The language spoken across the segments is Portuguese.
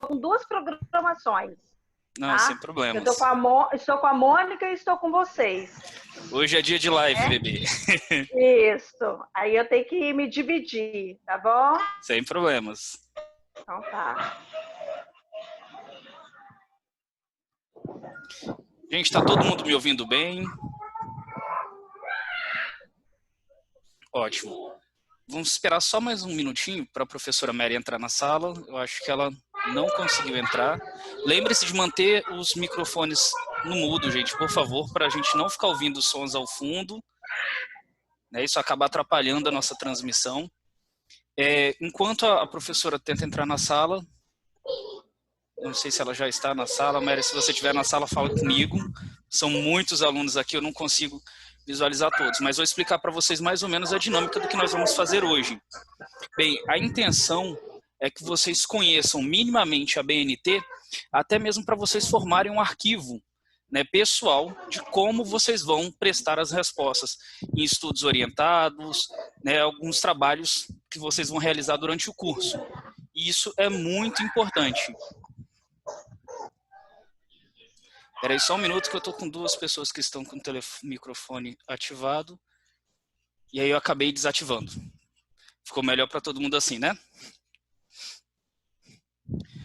com duas programações. Não, tá? sem problemas. Estou com a Mônica e estou com vocês. Hoje é dia de live, bebê. Isso. Aí eu tenho que me dividir, tá bom? Sem problemas. Então tá. Gente, tá todo mundo me ouvindo bem? Ótimo. Vamos esperar só mais um minutinho para a professora Mary entrar na sala. Eu acho que ela não conseguiu entrar. Lembre-se de manter os microfones no mudo, gente, por favor, para a gente não ficar ouvindo sons ao fundo. Isso acaba atrapalhando a nossa transmissão. Enquanto a professora tenta entrar na sala, não sei se ela já está na sala, Mary, se você estiver na sala, fala comigo. São muitos alunos aqui, eu não consigo visualizar todos, mas vou explicar para vocês mais ou menos a dinâmica do que nós vamos fazer hoje. Bem, a intenção é que vocês conheçam minimamente a BNT, até mesmo para vocês formarem um arquivo, né, pessoal de como vocês vão prestar as respostas em estudos orientados, né, alguns trabalhos que vocês vão realizar durante o curso. E isso é muito importante. Espera aí só um minuto que eu estou com duas pessoas que estão com o microfone ativado. E aí eu acabei desativando. Ficou melhor para todo mundo assim, né?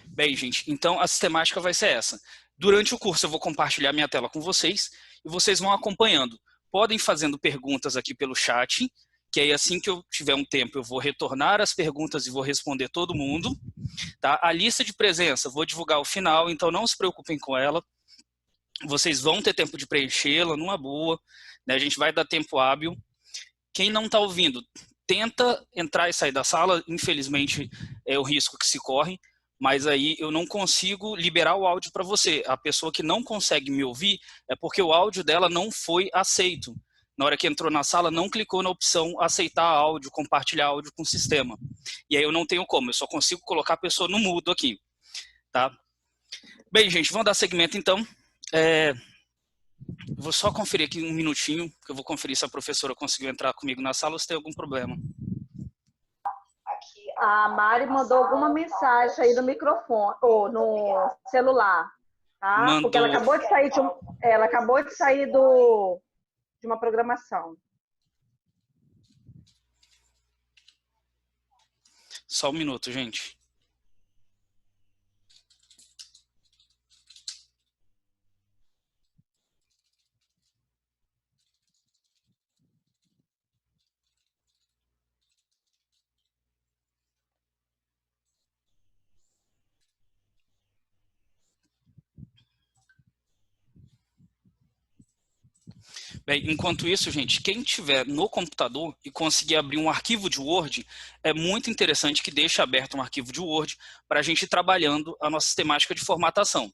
Bem, gente, então a sistemática vai ser essa. Durante o curso eu vou compartilhar minha tela com vocês e vocês vão acompanhando. Podem fazendo perguntas aqui pelo chat, que aí assim que eu tiver um tempo eu vou retornar as perguntas e vou responder todo mundo. Tá? A lista de presença vou divulgar ao final, então não se preocupem com ela. Vocês vão ter tempo de preenchê-la numa boa, né? A gente vai dar tempo hábil. Quem não está ouvindo, tenta entrar e sair da sala, infelizmente é o risco que se corre, mas aí eu não consigo liberar o áudio para você. A pessoa que não consegue me ouvir é porque o áudio dela não foi aceito. Na hora que entrou na sala, não clicou na opção aceitar áudio, compartilhar áudio com o sistema. E aí eu não tenho como, eu só consigo colocar a pessoa no mudo aqui. Tá? Bem, gente, vamos dar seguimento então. Vou só conferir aqui um minutinho, que eu vou conferir se a professora conseguiu entrar comigo na sala ou se tem algum problema. A Mari mandou alguma mensagem aí no microfone, ou no celular, tá? Mandou. Porque ela acabou de sair de uma programação. Só um minuto, gente. Bem, enquanto isso, gente, quem tiver no computador e conseguir abrir um arquivo de Word, é muito interessante que deixe aberto um arquivo de Word para a gente ir trabalhando a nossa sistemática de formatação.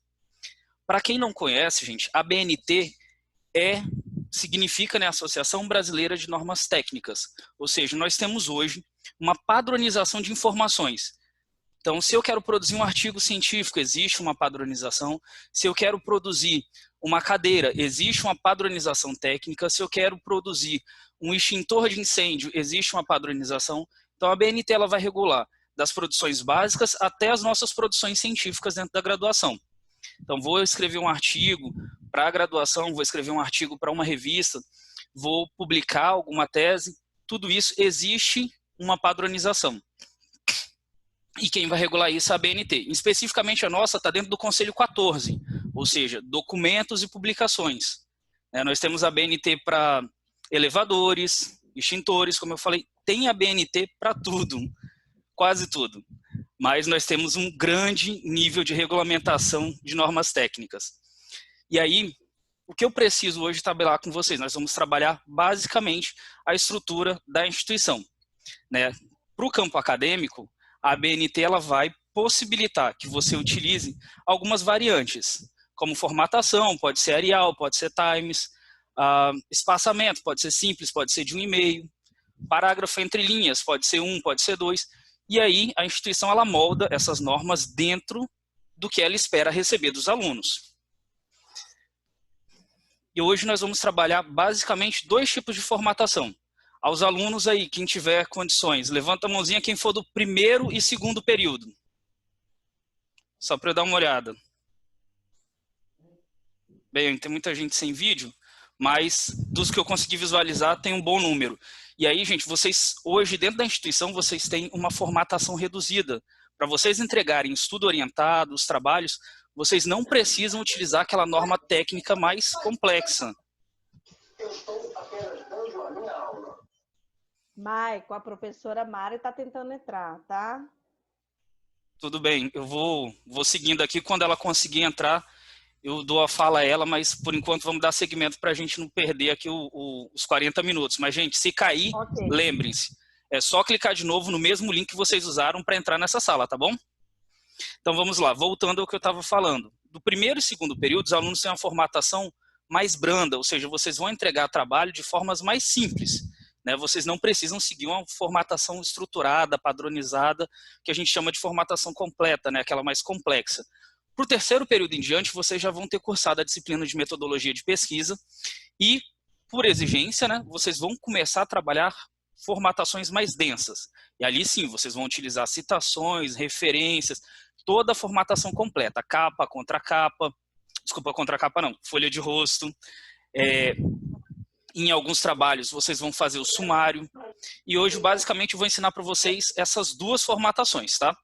Para quem não conhece, gente, a BNT significa, né, Associação Brasileira de Normas Técnicas, ou seja, nós temos hoje uma padronização de informações. Então, se eu quero produzir um artigo científico, existe uma padronização. Se eu quero produzir uma cadeira, existe uma padronização técnica. Se eu quero produzir um extintor de incêndio, existe uma padronização. Então, a BNT ela vai regular das produções básicas até as nossas produções científicas dentro da graduação. Então, vou escrever um artigo para a graduação, vou escrever um artigo para uma revista, vou publicar alguma tese, tudo isso existe uma padronização. E quem vai regular isso é a BNT. Especificamente a nossa está dentro do Conselho 14, ou seja, documentos e publicações. Nós temos a BNT para elevadores, extintores, como eu falei, tem a BNT para tudo, quase tudo. Mas nós temos um grande nível de regulamentação de normas técnicas. E aí, o que eu preciso hoje tabelar com vocês? Nós vamos trabalhar basicamente a estrutura da instituição. Para o campo acadêmico, a BNT ela vai possibilitar que você utilize algumas variantes, como formatação, pode ser Arial, pode ser Times, espaçamento, pode ser simples, pode ser de 1,5, parágrafo entre linhas, pode ser 1, pode ser 2, e aí a instituição ela molda essas normas dentro do que ela espera receber dos alunos. E hoje nós vamos trabalhar basicamente 2 tipos de formatação. Aos alunos aí, quem tiver condições, levanta a mãozinha quem for do primeiro e segundo período. Só para eu dar uma olhada. Bem, tem muita gente sem vídeo, mas dos que eu consegui visualizar tem um bom número. E aí, gente, vocês hoje dentro da instituição vocês têm uma formatação reduzida. Para vocês entregarem estudo orientado, os trabalhos, vocês não precisam utilizar aquela norma técnica mais complexa. Maico, a professora Mari está tentando entrar, tá? Tudo bem, eu vou seguindo aqui. Quando ela conseguir entrar, eu dou a fala a ela, mas por enquanto vamos dar seguimento para a gente não perder aqui os 40 minutos. Mas, gente, se cair, Okay. Lembrem-se, é só clicar de novo no mesmo link que vocês usaram para entrar nessa sala, tá bom? Então vamos lá, voltando ao que eu estava falando. Do primeiro e segundo período, os alunos têm uma formatação mais branda, ou seja, vocês vão entregar trabalho de formas mais simples. Né? Vocês não precisam seguir uma formatação estruturada, padronizada, que a gente chama de formatação completa, né? Aquela mais complexa. Para o terceiro período em diante, vocês já vão ter cursado a disciplina de metodologia de pesquisa e, por exigência, né, vocês vão começar a trabalhar formatações mais densas. E ali sim, vocês vão utilizar citações, referências, toda a formatação completa, capa, contracapa, desculpa, contracapa não, folha de rosto. Em alguns trabalhos vocês vão fazer o sumário. E hoje, basicamente, eu vou ensinar para vocês essas duas formatações, tá?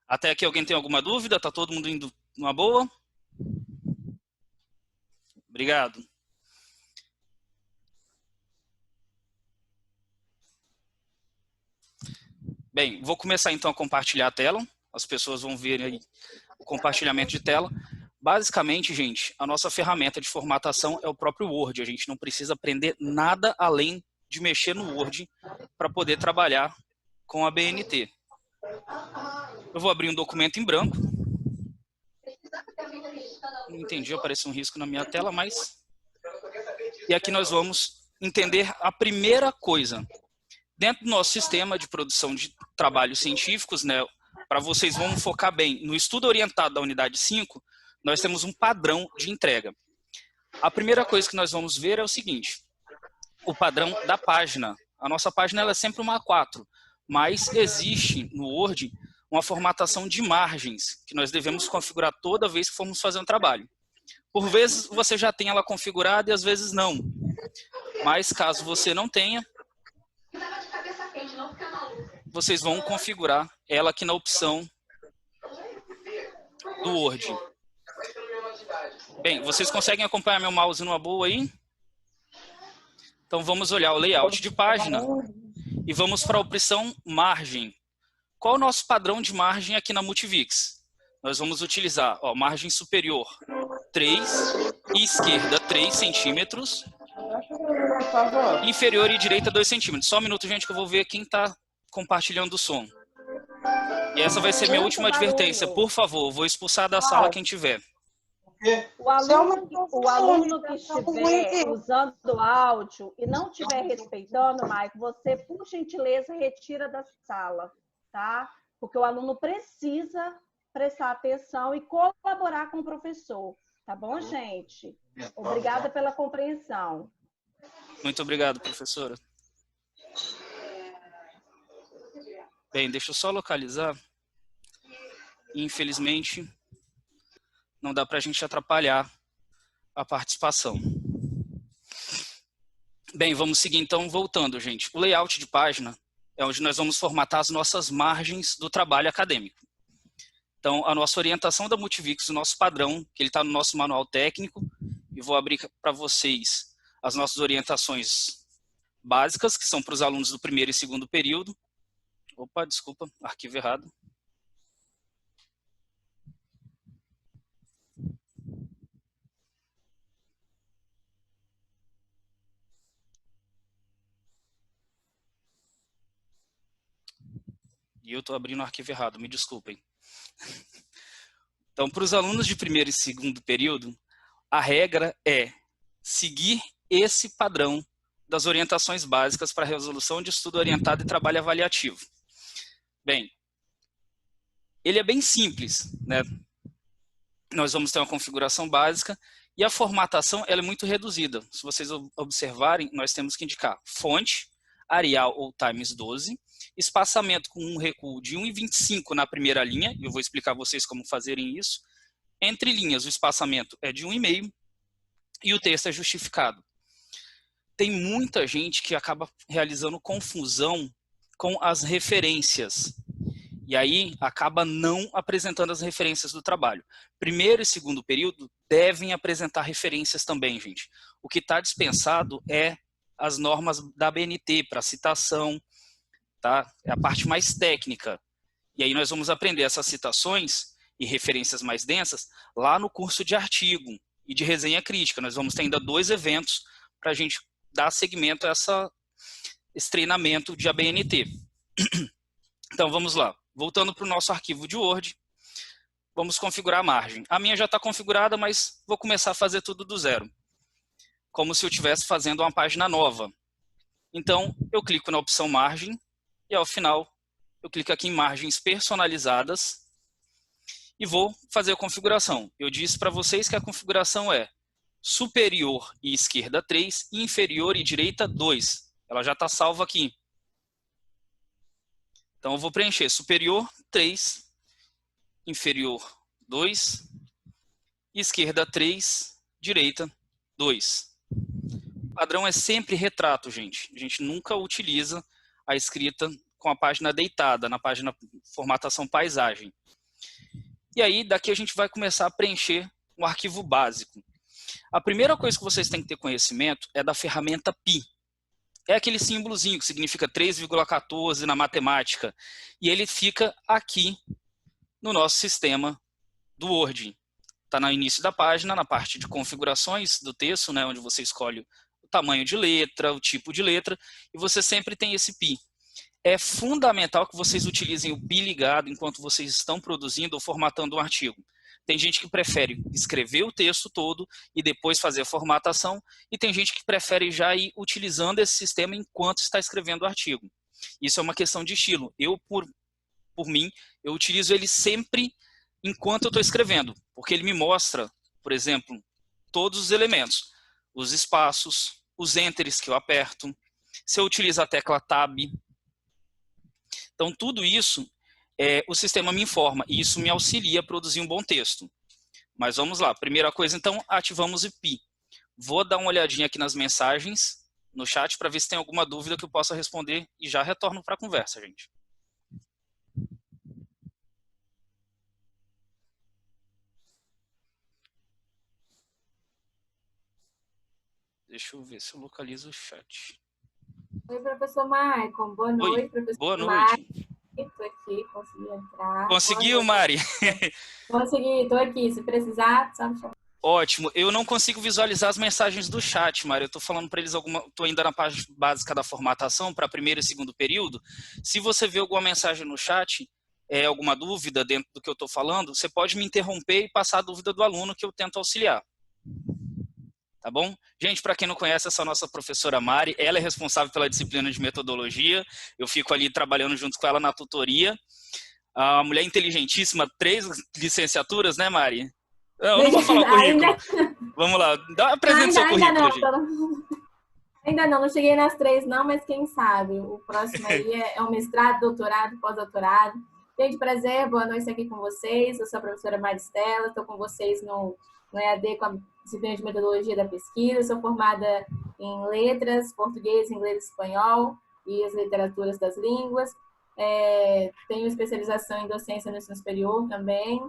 Até aqui alguém tem alguma dúvida? Tá todo mundo indo numa boa? Obrigado. Bem, vou começar então a compartilhar a tela. As pessoas vão ver aí o compartilhamento de tela. Basicamente, gente, a nossa ferramenta de formatação é o próprio Word. A gente não precisa aprender nada além de mexer no Word para poder trabalhar com a BNT. Eu vou abrir um documento em branco. Não entendi, apareceu um risco na minha tela, mas... E aqui nós vamos entender a primeira coisa. Dentro do nosso sistema de produção de trabalhos científicos, né, para vocês vamos focar bem no estudo orientado da unidade 5, nós temos um padrão de entrega. A primeira coisa que nós vamos ver é o seguinte, o padrão da página. A nossa página ela é sempre uma A4, mas existe no Word uma formatação de margens, que nós devemos configurar toda vez que formos fazer um trabalho. Por vezes você já tem ela configurada e às vezes não. Mas caso você não tenha, vocês vão configurar ela aqui na opção do Word. Bem, vocês conseguem acompanhar meu mouse numa boa aí? Então vamos olhar o layout de página e vamos para a opção margem. Qual é o nosso padrão de margem aqui na Multivix? Nós vamos utilizar margem superior 3 e esquerda 3 centímetros. Inferior e direita 2 centímetros. Só um minuto, gente, que eu vou ver quem está compartilhando o som. E essa vai ser minha última advertência. Por favor, vou expulsar da sala quem tiver. O aluno que estiver usando áudio e não estiver respeitando, Maico, você, por gentileza, retira da sala, tá? Porque o aluno precisa prestar atenção e colaborar com o professor. Tá bom, gente? Obrigada pela compreensão. Muito obrigado, professora. Bem, deixa eu só localizar. Infelizmente, não dá para a gente atrapalhar a participação. Bem, vamos seguir então, voltando, gente. O layout de página é onde nós vamos formatar as nossas margens do trabalho acadêmico. Então, a nossa orientação da Multivix, o nosso padrão, que ele está no nosso manual técnico, e vou abrir para vocês as nossas orientações básicas, que são para os alunos do primeiro e segundo período. Opa, desculpa, arquivo errado. E eu estou abrindo o arquivo errado, me desculpem. Então, para os alunos de primeiro e segundo período, a regra é seguir esse padrão das orientações básicas para a resolução de estudo orientado e trabalho avaliativo. Bem, ele é bem simples, né? Nós vamos ter uma configuração básica e a formatação ela é muito reduzida. Se vocês observarem, nós temos que indicar fonte, Arial ou Times 12, espaçamento com um recuo de 1,25 na primeira linha, eu vou explicar a vocês como fazerem isso. Entre linhas, o espaçamento é de 1,5 e o texto é justificado. Tem muita gente que acaba realizando confusão com as referências. E aí acaba não apresentando as referências do trabalho. Primeiro e segundo período devem apresentar referências também, gente. O que está dispensado é as normas da BNT para citação, tá? É a parte mais técnica. E aí nós vamos aprender essas citações e referências mais densas lá no curso de artigo e de resenha crítica. Nós vamos ter ainda 2 eventos para a gente dar seguimento a esse treinamento de ABNT. Então, vamos lá. Voltando para o nosso arquivo de Word, vamos configurar a margem. A minha já está configurada, mas vou começar a fazer tudo do zero. Como se eu estivesse fazendo uma página nova. Então, eu clico na opção margem e, ao final, eu clico aqui em margens personalizadas e vou fazer a configuração. Eu disse para vocês que a configuração é superior e esquerda 3, inferior e direita 2. Ela já está salva aqui. Então, eu vou preencher superior 3, inferior 2, esquerda 3, direita 2. O padrão é sempre retrato, gente. A gente nunca utiliza a escrita com a página deitada, na página formatação paisagem. E aí, daqui a gente vai começar a preencher um arquivo básico. A primeira coisa que vocês têm que ter conhecimento é da ferramenta Pi. É aquele símbolozinho que significa 3,14 na matemática. E ele fica aqui no nosso sistema do Word. Está no início da página, na parte de configurações do texto, né, onde você escolhe o tamanho de letra, o tipo de letra, e você sempre tem esse Pi. É fundamental que vocês utilizem o Pi ligado enquanto vocês estão produzindo ou formatando um artigo. Tem gente que prefere escrever o texto todo e depois fazer a formatação, e tem gente que prefere já ir utilizando esse sistema enquanto está escrevendo o artigo. Isso é uma questão de estilo. Eu, por mim, eu utilizo ele sempre enquanto eu estou escrevendo, porque ele me mostra, por exemplo, todos os elementos, os espaços, os enters que eu aperto, se eu utilizo a tecla Tab. Então, tudo isso o sistema me informa e isso me auxilia a produzir um bom texto. Mas vamos lá. Primeira coisa, então, ativamos o Pi. Vou dar uma olhadinha aqui nas mensagens, no chat, para ver se tem alguma dúvida que eu possa responder e já retorno para a conversa, gente. Deixa eu ver se eu localizo o chat. Oi, professor Maicon. Boa noite, professor. Boa noite. Estou aqui, consegui entrar. Conseguiu, Mari? Consegui, estou aqui. Se precisar, só me chamar. Ótimo. Eu não consigo visualizar as mensagens do chat, Mari. Eu estou falando para eles estou ainda na página básica da formatação para primeiro e segundo período. Se você vê alguma mensagem no chat, alguma dúvida dentro do que eu estou falando, você pode me interromper e passar a dúvida do aluno que eu tento auxiliar. Tá bom? Gente, para quem não conhece, essa nossa professora Mari, ela é responsável pela disciplina de metodologia, eu fico ali trabalhando junto com ela na tutoria. A mulher inteligentíssima, 3 licenciaturas, né, Mari? Eu não vou falar o currículo. Vamos lá, apresenta seu currículo, gente. Ainda não cheguei nas 3 não, mas quem sabe, o próximo aí é um mestrado, doutorado, pós-doutorado. Gente, prazer, boa noite aqui com vocês, eu sou a professora Maristela, estou com vocês no EAD com a disciplina de metodologia da pesquisa, sou formada em letras, português, inglês e espanhol e as literaturas das línguas. Tenho especialização em docência no ensino superior também.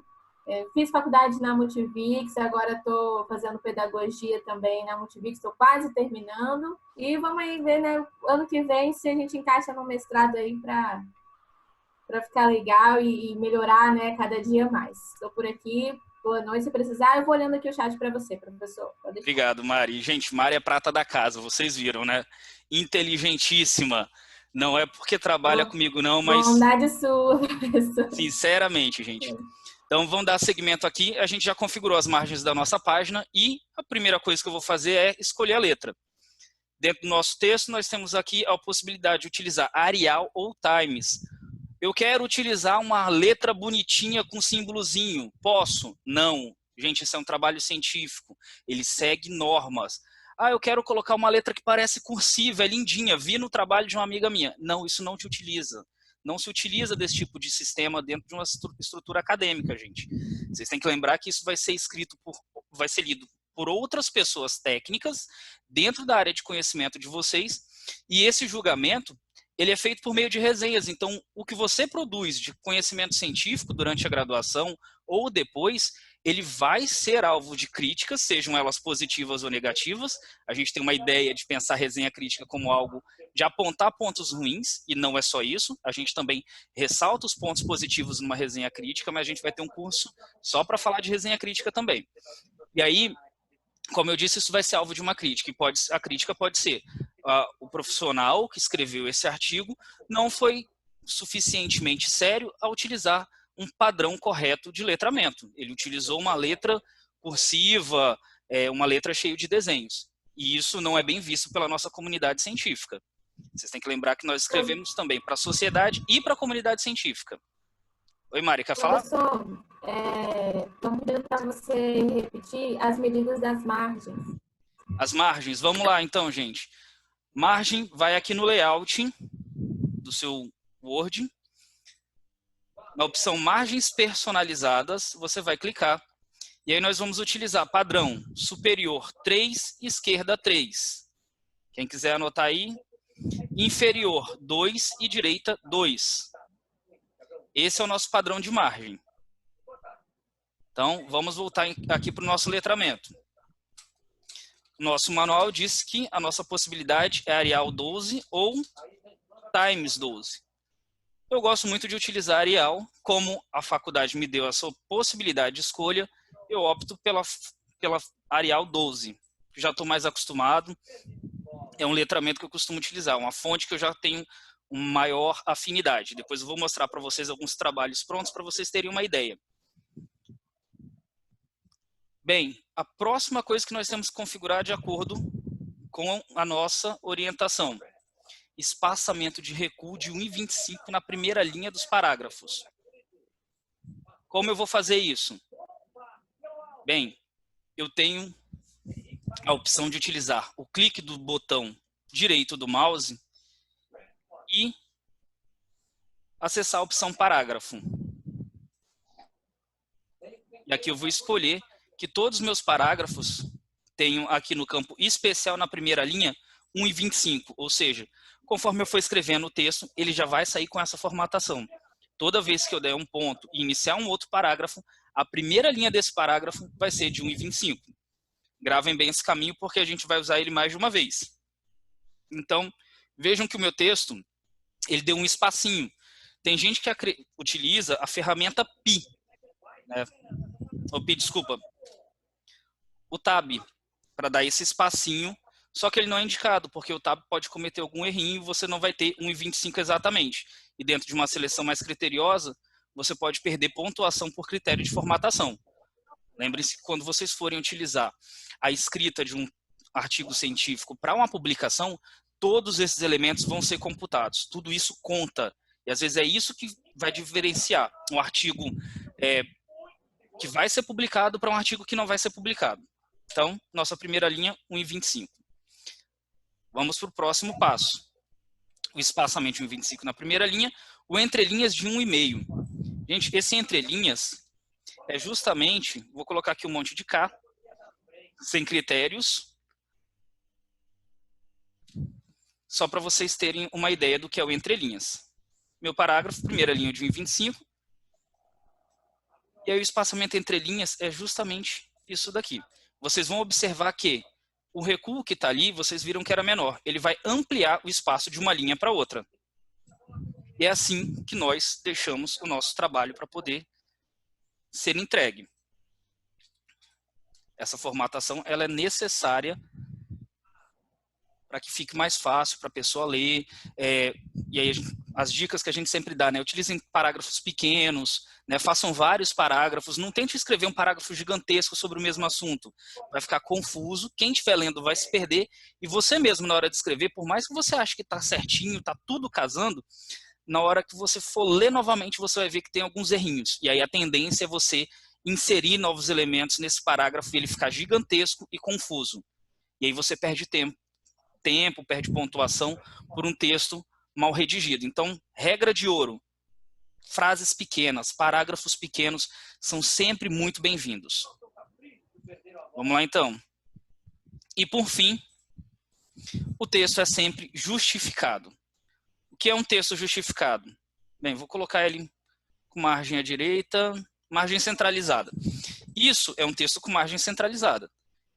Fiz faculdade na Multivix, agora estou fazendo pedagogia também na Multivix, estou quase terminando. E vamos aí ver, né, ano que vem, se a gente encaixa no mestrado aí para ficar legal e melhorar, né, cada dia mais. Estou por aqui. Boa noite, se precisar, eu vou olhando aqui o chat para você, professor. Obrigado, Mari. Gente, Mari é prata da casa, vocês viram, né? Inteligentíssima. Não é porque trabalha comigo, não, mas... Bondade sua, professor. Sinceramente, gente. Então, vamos dar seguimento aqui. A gente já configurou as margens da nossa página e a primeira coisa que eu vou fazer é escolher a letra. Dentro do nosso texto, nós temos aqui a possibilidade de utilizar Arial ou Times. Eu quero utilizar uma letra bonitinha com símbolozinho. Posso? Não. Gente, isso é um trabalho científico. Ele segue normas. Ah, eu quero colocar uma letra que parece cursiva, é lindinha, vi no trabalho de uma amiga minha. Não, isso não te utiliza. Não se utiliza desse tipo de sistema dentro de uma estrutura acadêmica, gente. Vocês têm que lembrar que isso vai ser vai ser lido por outras pessoas técnicas dentro da área de conhecimento de vocês, e esse julgamento, ele é feito por meio de resenhas. Então, o que você produz de conhecimento científico durante a graduação ou depois, ele vai ser alvo de críticas, sejam elas positivas ou negativas. A gente tem uma ideia de pensar resenha crítica como algo de apontar pontos ruins, e não é só isso. A gente também ressalta os pontos positivos numa resenha crítica, mas a gente vai ter um curso só para falar de resenha crítica também. E aí, como eu disse, isso vai ser alvo de uma crítica. E a crítica pode ser o profissional que escreveu esse artigo não foi suficientemente sério a utilizar um padrão correto de letramento. Ele utilizou uma letra cursiva, uma letra cheia de desenhos. E isso não é bem visto pela nossa comunidade científica. Vocês têm que lembrar que nós escrevemos também para a sociedade e para a comunidade científica. Oi, Mari, quer falar? Professor, estou pedindo para você repetir as medidas das margens. As margens, vamos lá então, gente. Margem vai aqui no layout do seu Word. Na opção margens personalizadas, você vai clicar. E aí nós vamos utilizar padrão superior 3, esquerda 3. Quem quiser anotar aí. Inferior 2 e direita 2. Esse é o nosso padrão de margem. Então, vamos voltar aqui para o nosso letramento. Nosso manual diz que a nossa possibilidade é Arial 12 ou Times 12. Eu gosto muito de utilizar Arial, como a faculdade me deu essa possibilidade de escolha, eu opto pela Arial 12. Já estou mais acostumado, é um letramento que eu costumo utilizar, uma fonte que eu já tenho uma maior afinidade. Depois eu vou mostrar para vocês alguns trabalhos prontos para vocês terem uma ideia. Bem, a próxima coisa que nós temos que configurar de acordo com a nossa orientação. Espaçamento de recuo de 1,25 na primeira linha dos parágrafos. Como eu vou fazer isso? Bem, eu tenho a opção de utilizar o clique do botão direito do mouse e acessar a opção parágrafo. E aqui eu vou escolher que todos os meus parágrafos tenham aqui no campo especial na primeira linha 1,25, ou seja, conforme eu for escrevendo o texto, ele já vai sair com essa formatação. Toda vez que eu der um ponto e iniciar um outro parágrafo, a primeira linha desse parágrafo vai ser de 1,25. Gravem bem esse caminho porque a gente vai usar ele mais de uma vez. Então, vejam que o meu texto, ele deu um espacinho. Tem gente que utiliza a ferramenta Pi. Desculpa. O Tab, para dar esse espacinho, só que ele não é indicado, porque o Tab pode cometer algum errinho e você não vai ter 1,25 exatamente. E dentro de uma seleção mais criteriosa, você pode perder pontuação por critério de formatação. Lembrem-se que quando vocês forem utilizar a escrita de um artigo científico para uma publicação, todos esses elementos vão ser computados. Tudo isso conta. E às vezes é isso que vai diferenciar um artigo que vai ser publicado para um artigo que não vai ser publicado. Então, nossa primeira linha, 1,25. Vamos para o próximo passo. O espaçamento de 1,25 na primeira linha, o entrelinhas de 1,5. Gente, esse entrelinhas é justamente, vou colocar aqui um monte de K, sem critérios, só para vocês terem uma ideia do que é o entrelinhas. Meu parágrafo, primeira linha de 1,25. E aí o espaçamento entre linhas é justamente isso daqui. Vocês vão observar que o recuo que está ali, vocês viram que era menor. Ele vai ampliar o espaço de uma linha para outra. E é assim que nós deixamos o nosso trabalho para poder ser entregue. Essa formatação ela é necessária para que fique mais fácil para a pessoa ler. E aí as dicas que a gente sempre dá, né? Utilizem parágrafos pequenos, né? Façam vários parágrafos. Não tente escrever um parágrafo gigantesco sobre o mesmo assunto. Vai ficar confuso. Quem estiver lendo vai se perder. E você mesmo, na hora de escrever, por mais que você ache que está certinho, está tudo casando, na hora que você for ler novamente, você vai ver que tem alguns errinhos. E aí a tendência é você inserir novos elementos nesse parágrafo e ele ficar gigantesco e confuso. E aí você perde tempo, perde pontuação por um texto mal redigido. Então, regra de ouro, frases pequenas, parágrafos pequenos são sempre muito bem-vindos. Vamos lá, então. E, por fim, o texto é sempre justificado. O que é um texto justificado? Bem, vou colocar ele com margem à direita, margem centralizada. Isso é um texto com margem centralizada.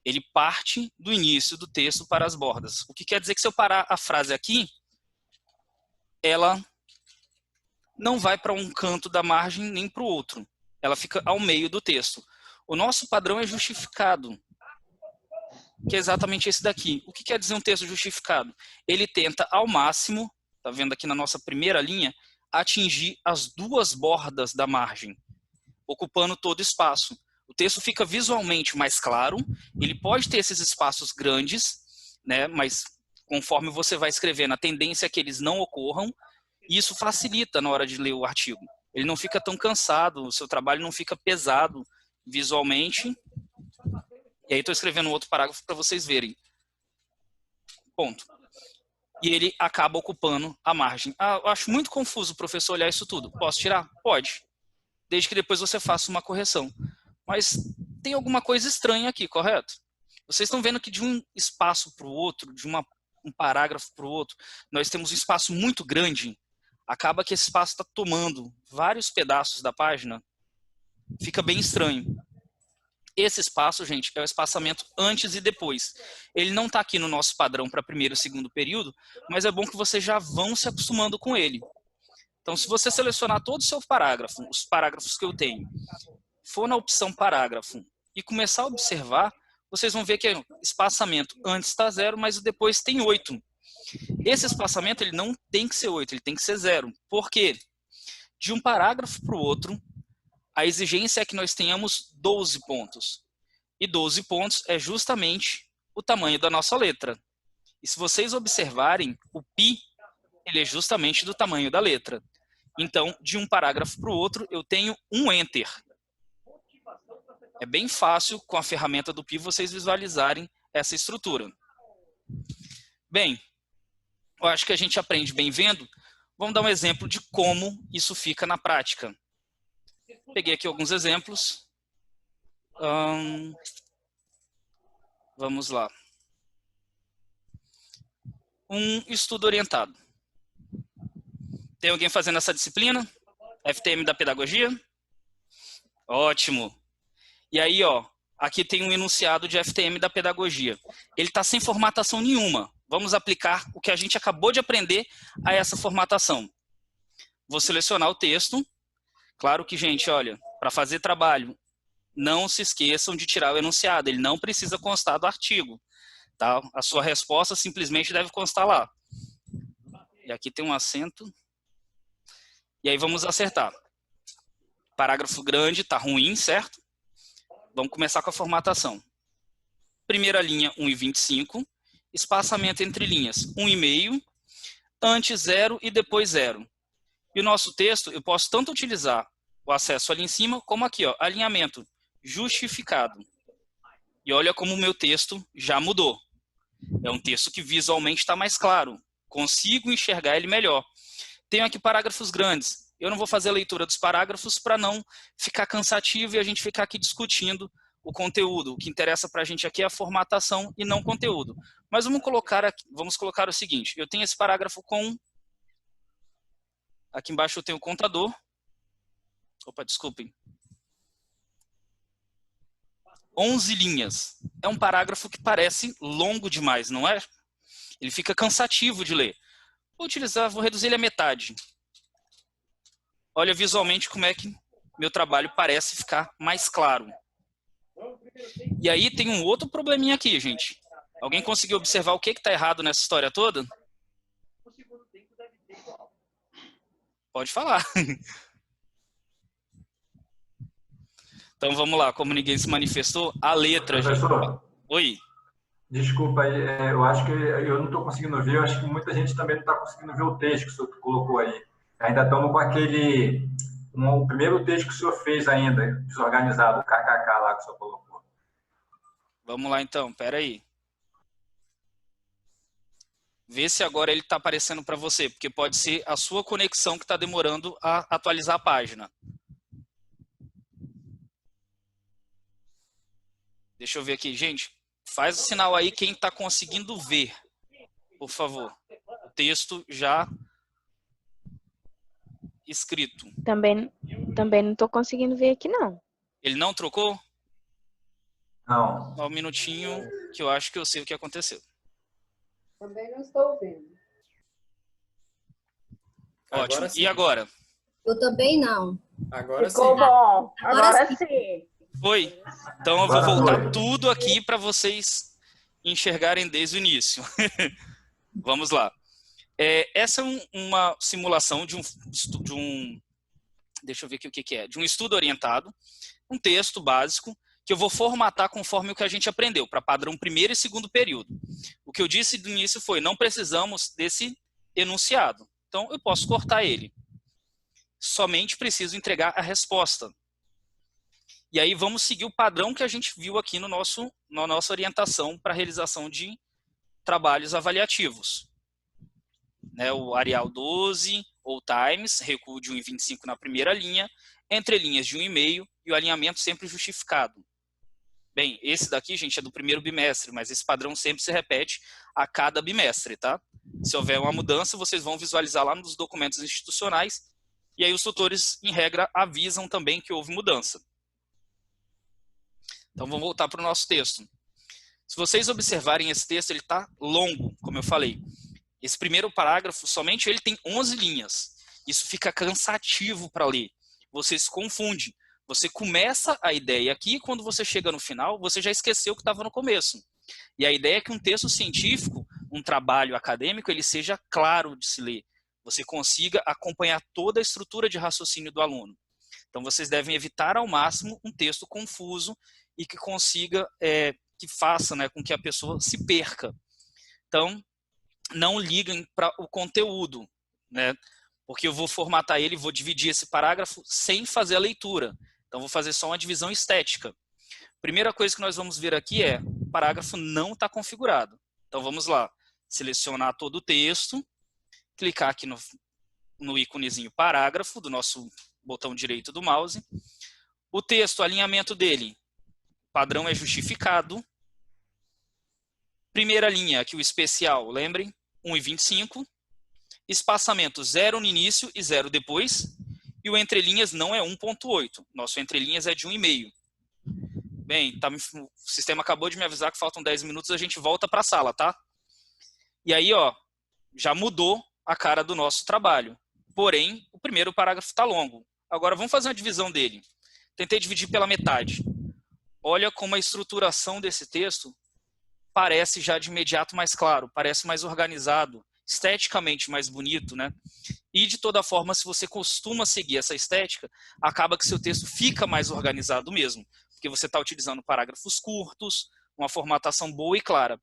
Ele parte do início do texto para as bordas. O que quer dizer que se eu parar a frase aqui, ela não vai para um canto da margem nem para o outro. Ela fica ao meio do texto. O nosso padrão é justificado, que é exatamente esse daqui. O que quer dizer um texto justificado? Ele tenta ao máximo, tá vendo aqui na nossa primeira linha, atingir as duas bordas da margem, ocupando todo o espaço. O texto fica visualmente mais claro, ele pode ter esses espaços grandes, né, mas conforme você vai escrevendo, a tendência é que eles não ocorram, e isso facilita na hora de ler o artigo. Ele não fica tão cansado, o seu trabalho não fica pesado visualmente. E aí estou escrevendo outro parágrafo para vocês verem. Ponto. E ele acaba ocupando a margem. Ah, eu acho muito confuso o professor olhar isso tudo. Posso tirar? Pode. Desde que depois você faça uma correção. Mas tem alguma coisa estranha aqui, correto? Vocês estão vendo que de um espaço para o outro, de um parágrafo para o outro, nós temos um espaço muito grande. Acaba que esse espaço está tomando vários pedaços da página. Fica bem estranho. Esse espaço, gente, é o espaçamento antes e depois. Ele não está aqui no nosso padrão para primeiro e segundo período, mas é bom que vocês já vão se acostumando com ele. Então, se você selecionar todo o seu parágrafo, os parágrafos que eu tenho, for na opção parágrafo e começar a observar, vocês vão ver que o espaçamento antes está 0, mas o depois tem 8. Esse espaçamento ele não tem que ser 8, ele tem que ser 0. Por quê? De um parágrafo para o outro, a exigência é que nós tenhamos 12 pontos. E 12 pontos é justamente o tamanho da nossa letra. E se vocês observarem, o pi ele é justamente do tamanho da letra. Então, de um parágrafo para o outro, eu tenho um enter. É bem fácil, com a ferramenta do pi, vocês visualizarem essa estrutura. Bem, eu acho que a gente aprende bem vendo. Vamos dar um exemplo de como isso fica na prática. Peguei aqui alguns exemplos. Vamos lá. Um estudo orientado. Tem alguém fazendo essa disciplina? FTM da pedagogia? Ótimo. E aí, ó, aqui tem um enunciado de FTM da pedagogia. Ele está sem formatação nenhuma. Vamos aplicar o que a gente acabou de aprender a essa formatação. Vou selecionar o texto. Claro que, gente, olha, para fazer trabalho, não se esqueçam de tirar o enunciado. Ele não precisa constar do artigo. Tá? A sua resposta simplesmente deve constar lá. E aqui tem um acento. E aí vamos acertar. Parágrafo grande, está ruim, certo? Vamos começar com a formatação. Primeira linha, 1,25. Espaçamento entre linhas, 1,5. Antes 0 e depois 0. E o nosso texto, eu posso tanto utilizar o acesso ali em cima, como aqui, ó, alinhamento justificado. E olha como o meu texto já mudou. É um texto que visualmente está mais claro. Consigo enxergar ele melhor. Tenho aqui parágrafos grandes. Eu não vou fazer a leitura dos parágrafos para não ficar cansativo e a gente ficar aqui discutindo o conteúdo. O que interessa para a gente aqui é a formatação e não conteúdo. Mas vamos colocar o seguinte. Eu tenho esse parágrafo com... Aqui embaixo eu tenho o contador. Opa, desculpem. 11 linhas. É um parágrafo que parece longo demais, não é? Ele fica cansativo de ler. Vou reduzir ele à metade. Olha visualmente como é que meu trabalho parece ficar mais claro. E aí tem um outro probleminha aqui, gente. Alguém conseguiu observar o que está errado nessa história toda? Pode falar. Então vamos lá, como ninguém se manifestou, a letra. Professor, Oi. Desculpa, eu acho que eu não estou conseguindo ver, eu acho que muita gente também não está conseguindo ver o texto que o senhor colocou aí. Ainda estamos com o primeiro texto que o senhor fez ainda, desorganizado, o KKK lá que o senhor colocou. Vamos lá então, espera aí. Vê se agora ele está aparecendo para você, porque pode ser a sua conexão que está demorando a atualizar a página. Deixa eu ver aqui, gente. Faz o sinal aí quem está conseguindo ver, por favor. O texto já escrito. Também não estou conseguindo ver aqui, não. Ele não trocou? Não. Só um minutinho, que eu acho que eu sei o que aconteceu. Também não estou vendo. Ótimo. E agora? Eu também não. Agora sim. Ficou bom. Agora sim. Foi? Então eu vou voltar tudo aqui para vocês enxergarem desde o início. Vamos lá. Essa é uma simulação de um... Deixa eu ver aqui o que é. De um estudo orientado, um texto básico, que eu vou formatar conforme o que a gente aprendeu, para padrão primeiro e segundo período. O que eu disse no início foi, não precisamos desse enunciado. Então, eu posso cortar ele. Somente preciso entregar a resposta. E aí, vamos seguir o padrão que a gente viu aqui na nossa orientação para a realização de trabalhos avaliativos. O Arial 12, ou Times, recuo de 1,25 na primeira linha, entre linhas de 1,5 e o alinhamento sempre justificado. Bem, esse daqui, gente, é do primeiro bimestre, mas esse padrão sempre se repete a cada bimestre, tá? Se houver uma mudança, vocês vão visualizar lá nos documentos institucionais, e aí os tutores, em regra, avisam também que houve mudança. Então, vamos voltar para o nosso texto. Se vocês observarem esse texto, ele está longo, como eu falei. Esse primeiro parágrafo, somente ele tem 11 linhas. Isso fica cansativo para ler. Você se confunde. Você começa a ideia aqui, e quando você chega no final, você já esqueceu o que estava no começo. E a ideia é que um texto científico, um trabalho acadêmico, ele seja claro de se ler. Você consiga acompanhar toda a estrutura de raciocínio do aluno. Então, vocês devem evitar ao máximo um texto confuso e que consiga, que faça, com que a pessoa se perca. Então, não liguem para o conteúdo, porque eu vou formatar ele, vou dividir esse parágrafo sem fazer a leitura. Então, vou fazer só uma divisão estética. Primeira coisa que nós vamos ver aqui é, o parágrafo não está configurado. Então, vamos lá. Selecionar todo o texto, clicar aqui no íconezinho parágrafo, do nosso botão direito do mouse. O texto, o alinhamento dele, padrão é justificado. Primeira linha, aqui o especial, lembrem, 1,25. Espaçamento 0 no início e 0 depois. E o entrelinhas não é 1,8. Nosso entrelinhas é de 1,5. Bem, o sistema acabou de me avisar que faltam 10 minutos, a gente volta para a sala, tá? E aí, já mudou a cara do nosso trabalho. Porém, o primeiro parágrafo está longo. Agora, vamos fazer uma divisão dele. Tentei dividir pela metade. Olha como a estruturação desse texto parece já de imediato mais claro, parece mais organizado, esteticamente mais bonito, E, de toda forma, se você costuma seguir essa estética, acaba que seu texto fica mais organizado mesmo, porque você está utilizando parágrafos curtos, uma formatação boa e clara.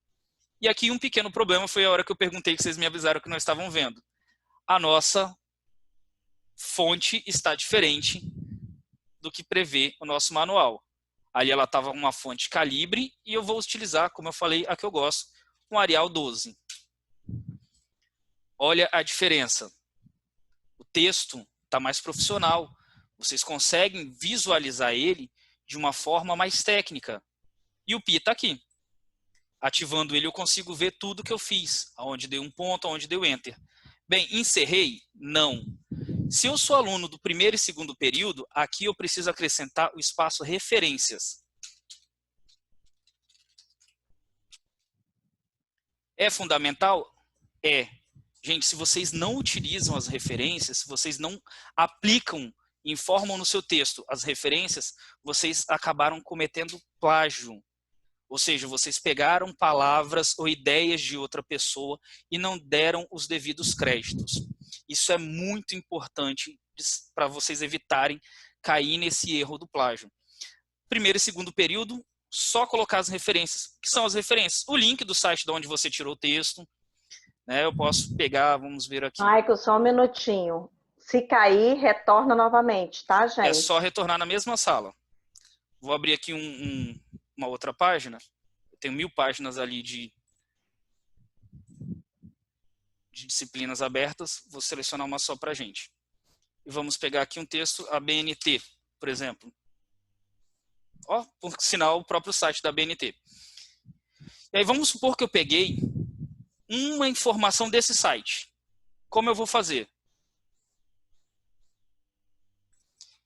E aqui um pequeno problema foi a hora que eu perguntei que vocês me avisaram que não estavam vendo. A nossa fonte está diferente do que prevê o nosso manual. Ali ela estava uma fonte calibre e eu vou utilizar, como eu falei, a que eu gosto, um Arial 12. Olha a diferença. O texto está mais profissional. Vocês conseguem visualizar ele de uma forma mais técnica. E o Pi está aqui. Ativando ele, eu consigo ver tudo que eu fiz. Aonde dei um ponto, aonde deu Enter. Bem, encerrei? Não. Se eu sou aluno do primeiro e segundo período, aqui eu preciso acrescentar o espaço referências. É fundamental? É. Gente, se vocês não utilizam as referências, se vocês não aplicam, informam no seu texto as referências, vocês acabaram cometendo plágio. Ou seja, vocês pegaram palavras ou ideias de outra pessoa e não deram os devidos créditos. Isso é muito importante para vocês evitarem cair nesse erro do plágio. Primeiro e segundo período, só colocar as referências. O que são as referências? O link do site de onde você tirou o texto. Eu posso pegar, vamos ver aqui. Michael, só um minutinho. Se cair, retorna novamente, tá, gente? É só retornar na mesma sala. Vou abrir aqui uma outra página. Eu tenho 1000 páginas ali de disciplinas abertas, vou selecionar uma só para a gente. E vamos pegar aqui um texto, a BNT, por exemplo. Ó, por sinal, o próprio site da BNT. E aí vamos supor que eu peguei uma informação desse site. Como eu vou fazer?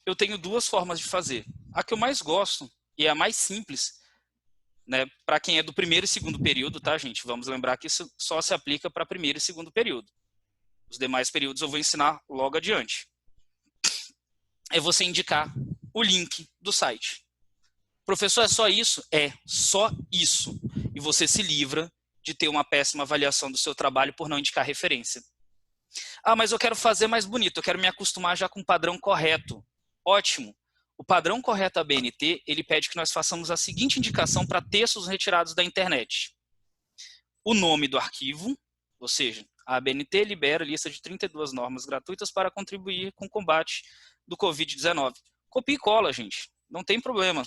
Eu tenho duas formas de fazer. A que eu mais gosto, e é a mais simples, né, para quem é do primeiro e segundo período, tá, gente? Vamos lembrar que isso só se aplica para primeiro e segundo período. Os demais períodos eu vou ensinar logo adiante. É você indicar o link do site. Professor, é só isso? É, só isso. E você se livra de ter uma péssima avaliação do seu trabalho por não indicar referência. Ah, mas eu quero fazer mais bonito, eu quero me acostumar já com o padrão correto. Ótimo. O padrão correto da BNT, ele pede que nós façamos a seguinte indicação para textos retirados da internet. O nome do arquivo, ou seja, a ABNT libera a lista de 32 normas gratuitas para contribuir com o combate do Covid-19. Copia e cola, gente. Não tem problema.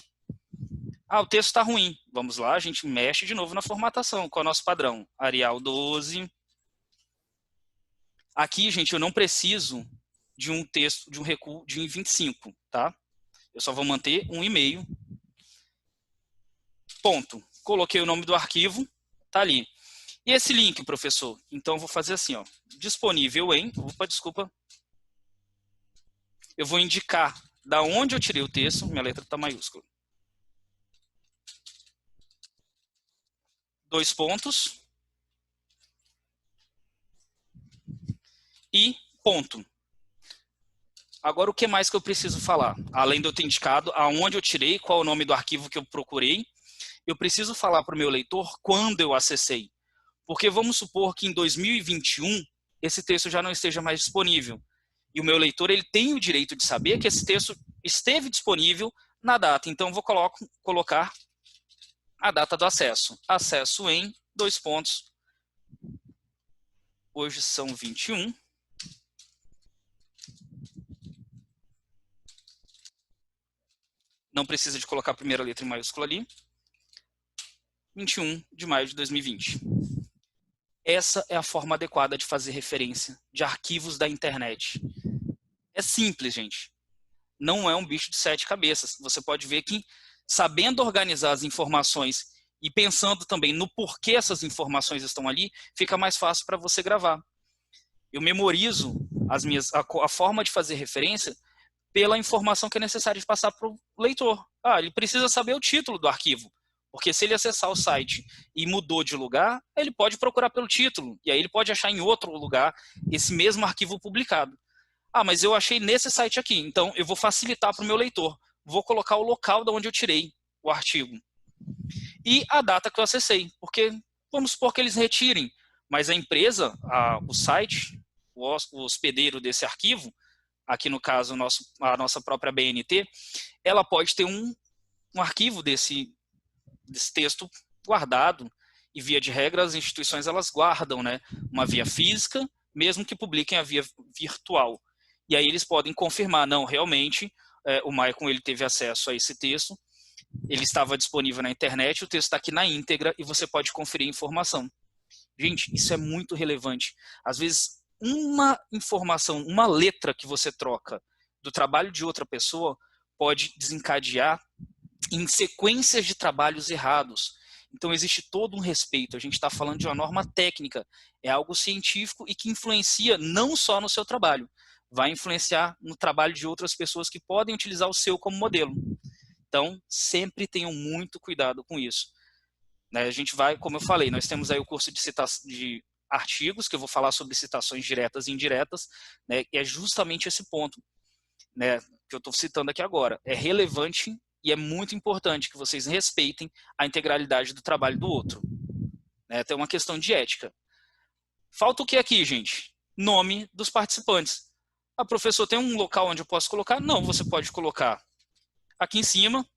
Ah, o texto está ruim. Vamos lá, a gente mexe de novo na formatação. Qual é o nosso padrão? Arial 12. Aqui, gente, eu não preciso de um texto, de um recuo de 1,25, tá? Eu só vou manter um e-mail. Ponto. Coloquei o nome do arquivo, tá ali. E esse link, professor? Então, eu vou fazer assim, ó. Disponível em... Opa, desculpa. Eu vou indicar da onde eu tirei o texto. Minha letra está maiúscula. 2 pontos. E ponto. Agora, o que mais que eu preciso falar? Além de eu ter indicado aonde eu tirei, qual é o nome do arquivo que eu procurei, eu preciso falar para o meu leitor quando eu acessei. Porque vamos supor que em 2021, esse texto já não esteja mais disponível. E o meu leitor, ele tem o direito de saber que esse texto esteve disponível na data. Então, eu vou colocar a data do acesso. Acesso em 2 pontos. Hoje são 21. Não precisa de colocar a primeira letra em maiúscula ali. 21 de maio de 2020. Essa é a forma adequada de fazer referência de arquivos da internet. É simples, gente. Não é um bicho de 7 cabeças. Você pode ver que, sabendo organizar as informações e pensando também no porquê essas informações estão ali, fica mais fácil para você gravar. Eu memorizo a forma de fazer referência pela informação que é necessário de passar para o leitor. Ah, ele precisa saber o título do arquivo, porque se ele acessar o site e mudou de lugar, ele pode procurar pelo título, e aí ele pode achar em outro lugar esse mesmo arquivo publicado. Ah, mas eu achei nesse site aqui, então eu vou facilitar para o meu leitor. Vou colocar o local de onde eu tirei o artigo. E a data que eu acessei, porque vamos supor que eles retirem, mas a empresa, o site, o hospedeiro desse arquivo, aqui no caso a nossa própria BNT, ela pode ter um arquivo desse texto guardado, e via de regra as instituições elas guardam, né, uma via física, mesmo que publiquem a via virtual. E aí eles podem confirmar, não, realmente o Maicon ele teve acesso a esse texto, ele estava disponível na internet, o texto está aqui na íntegra e você pode conferir a informação. Gente, isso é muito relevante. Às vezes, uma informação, uma letra que você troca do trabalho de outra pessoa pode desencadear em sequências de trabalhos errados. Então, existe todo um respeito. A gente está falando de uma norma técnica. É algo científico e que influencia não só no seu trabalho, vai influenciar no trabalho de outras pessoas que podem utilizar o seu como modelo. Então, sempre tenham muito cuidado com isso. A gente vai, como eu falei, nós temos aí o curso de artigos, que eu vou falar sobre citações diretas e indiretas, né, e é justamente esse ponto, né, que eu estou citando aqui agora. É relevante e é muito importante que vocês respeitem a integralidade do trabalho do outro. Né, tem uma questão de ética. Falta o que aqui, gente? Nome dos participantes. Ah, professor, tem um local onde eu posso colocar? Não, você pode colocar aqui em cima.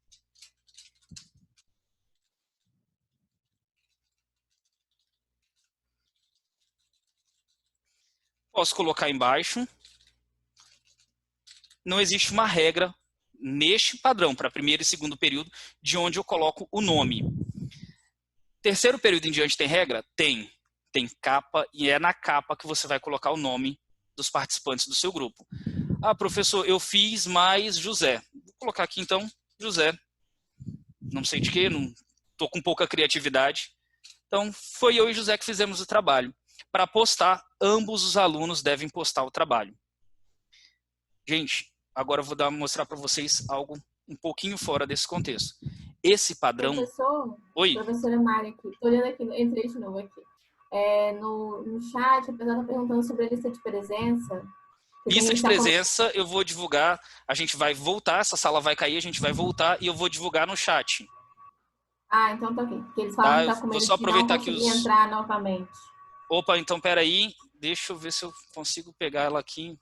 Posso colocar embaixo. Não existe uma regra neste padrão, para primeiro e segundo período, de onde eu coloco o nome. Terceiro período em diante tem regra? Tem. tem capa e é na capa que você vai colocar o nome dos participantes do seu grupo. Ah, professor, eu fiz mais José. Vou colocar aqui então José. Não sei de quê, não estou com pouca criatividade. Então, foi eu e José que fizemos o trabalho. Para postar, ambos os alunos devem postar o trabalho. Gente, agora eu vou mostrar para vocês algo um pouquinho fora desse contexto. Esse padrão... Professor, Oi? professora Mari aqui. Estou olhando aqui, entrei de novo aqui. No chat, a pessoa está perguntando sobre a lista de presença. Lista de presença, eu vou divulgar, a gente vai voltar, essa sala vai cair, a gente vai voltar e eu vou divulgar no chat. Ah, então tá ok. Porque eles falam que tá com medo vou só aproveitar de não que entrar novamente. Opa, então peraí, deixa eu ver se eu consigo pegar ela aqui.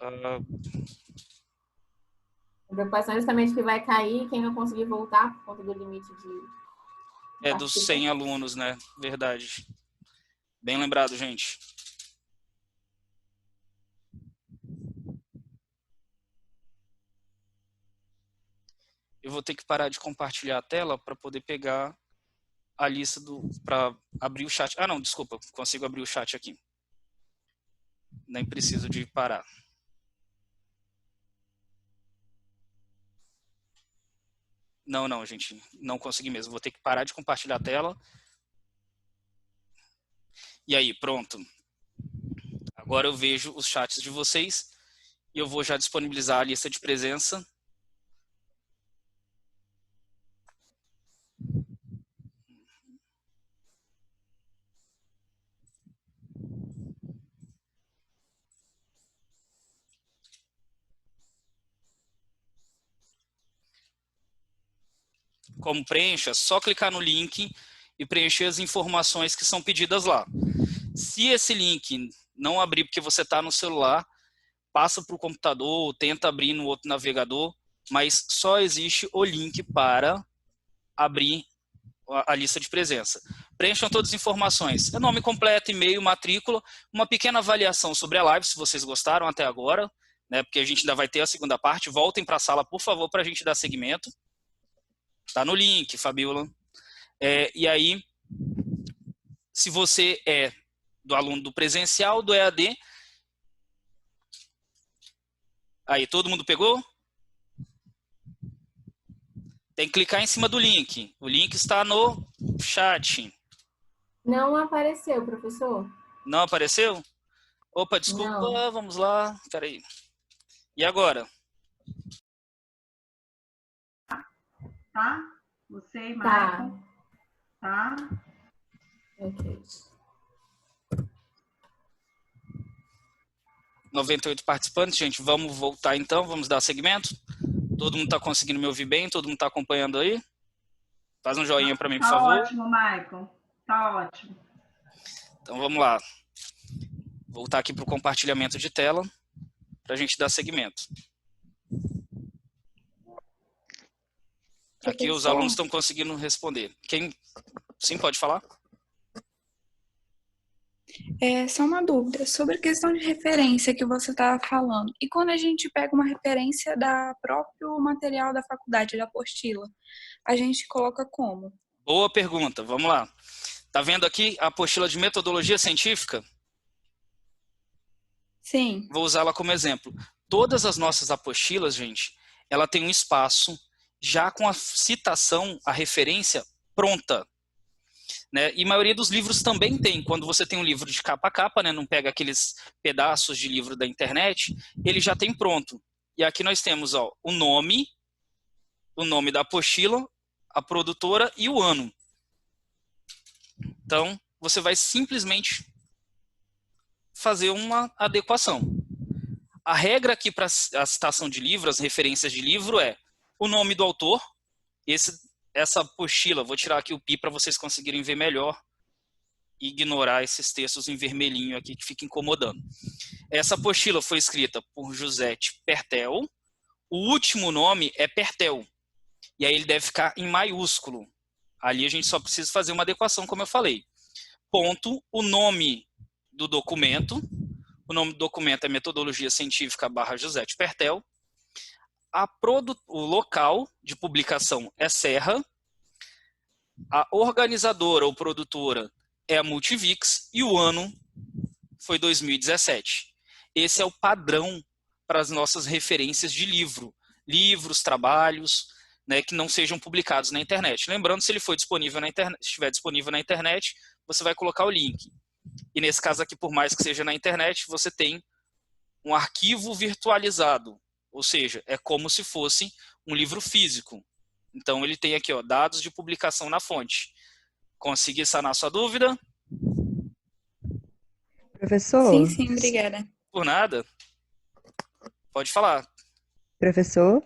A preocupação é justamente que vai cair quem não conseguir voltar por conta do limite de... É dos 100 alunos, né? Verdade. Bem lembrado, gente. Eu vou ter que parar de compartilhar a tela para poder pegar a lista para abrir o chat. Ah, não, desculpa, consigo abrir o chat aqui. Nem preciso de parar. Não, gente, não consegui mesmo. Vou ter que parar de compartilhar a tela. E aí, pronto. Agora eu vejo os chats de vocês e eu vou já disponibilizar a lista de presença. Como preencha? É só clicar no link e preencher as informações que são pedidas lá. Se esse link não abrir porque você está no celular, passa para o computador, tenta abrir no outro navegador, mas só existe o link para abrir a lista de presença. Preencham todas as informações. É nome completo, e-mail, matrícula, uma pequena avaliação sobre a live, se vocês gostaram até agora, né, porque a gente ainda vai ter a segunda parte. Voltem para a sala, por favor, para a gente dar seguimento. Está no link, Fabiola. E aí, se você é do aluno do presencial, do EAD, aí, todo mundo pegou? Tem que clicar em cima do link. O link está no chat. Não apareceu, professor. Não apareceu? Opa, desculpa, Não. Vamos lá. Peraí. E agora? Tá? Você e Maicon? Tá. Ok. 98 participantes, gente. Vamos voltar então, vamos dar segmento. Todo mundo está conseguindo me ouvir bem? Todo mundo está acompanhando aí? Faz um joinha para mim, por favor. Tá ótimo, Maicon. Tá ótimo. Então vamos lá. Voltar aqui para o compartilhamento de tela para a gente dar segmento. Aqui os alunos estão conseguindo responder. Sim, pode falar? Só uma dúvida sobre a questão de referência que você estava falando. E quando a gente pega uma referência da próprio material da faculdade, da apostila, a gente coloca como? Boa pergunta, vamos lá. Tá vendo aqui a apostila de metodologia científica? Sim. Vou usá-la como exemplo. Todas as nossas apostilas, gente, ela tem um espaço já com a citação, a referência pronta. Né? E a maioria dos livros também tem. Quando você tem um livro de capa a capa, né? Não pega aqueles pedaços de livro da internet, ele já tem pronto. E aqui nós temos o nome da apostila, a produtora e o ano. Então, você vai simplesmente fazer uma adequação. A regra aqui para a citação de livro, as referências de livro é o nome do autor, essa apostila, vou tirar aqui o pi para vocês conseguirem ver melhor e ignorar esses textos em vermelhinho aqui que fica incomodando. Essa apostila foi escrita por Josete Pertel, o último nome é Pertel, e aí ele deve ficar em maiúsculo. Ali a gente só precisa fazer uma adequação, como eu falei. Ponto, o nome do documento, o nome do documento é Metodologia Científica / Josete Pertel, o local de publicação é Serra, a organizadora ou produtora é a Multivix e o ano foi 2017. Esse é o padrão para as nossas referências de livros, trabalhos, né, que não sejam publicados na internet. Lembrando, se ele for disponível na internet, estiver disponível na internet, você vai colocar o link. E nesse caso aqui, por mais que seja na internet, você tem um arquivo virtualizado, ou seja, é como se fosse um livro físico. Então ele tem aqui, ó, dados de publicação na fonte. Consegui sanar sua dúvida? Professor? Sim, sim, obrigada. Por nada. Pode falar. Professor,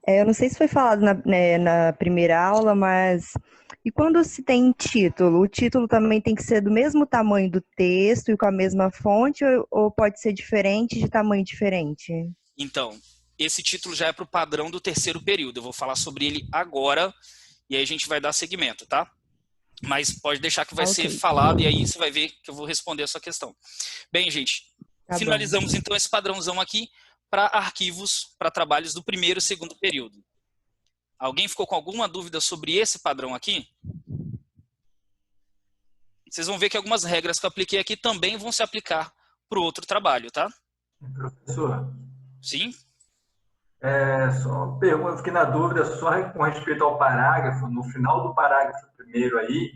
eu não sei se foi falado na primeira aula, mas e quando se tem título? O título também tem que ser do mesmo tamanho do texto e com a mesma fonte, ou pode ser diferente, de tamanho diferente? Então, esse título já é para o padrão do terceiro período. Eu vou falar sobre ele agora e aí a gente vai dar seguimento, tá? Mas pode deixar que vai ser falado e aí você vai ver que eu vou responder a sua questão. Bem, gente, finalizamos então esse padrãozão aqui para arquivos, para trabalhos do primeiro e segundo período. Alguém ficou com alguma dúvida sobre esse padrão aqui? Vocês vão ver que algumas regras que eu apliquei aqui também vão se aplicar para o outro trabalho, tá? Professor? Sim? Só uma pergunta, eu fiquei na dúvida só com respeito ao parágrafo, no final do parágrafo primeiro aí,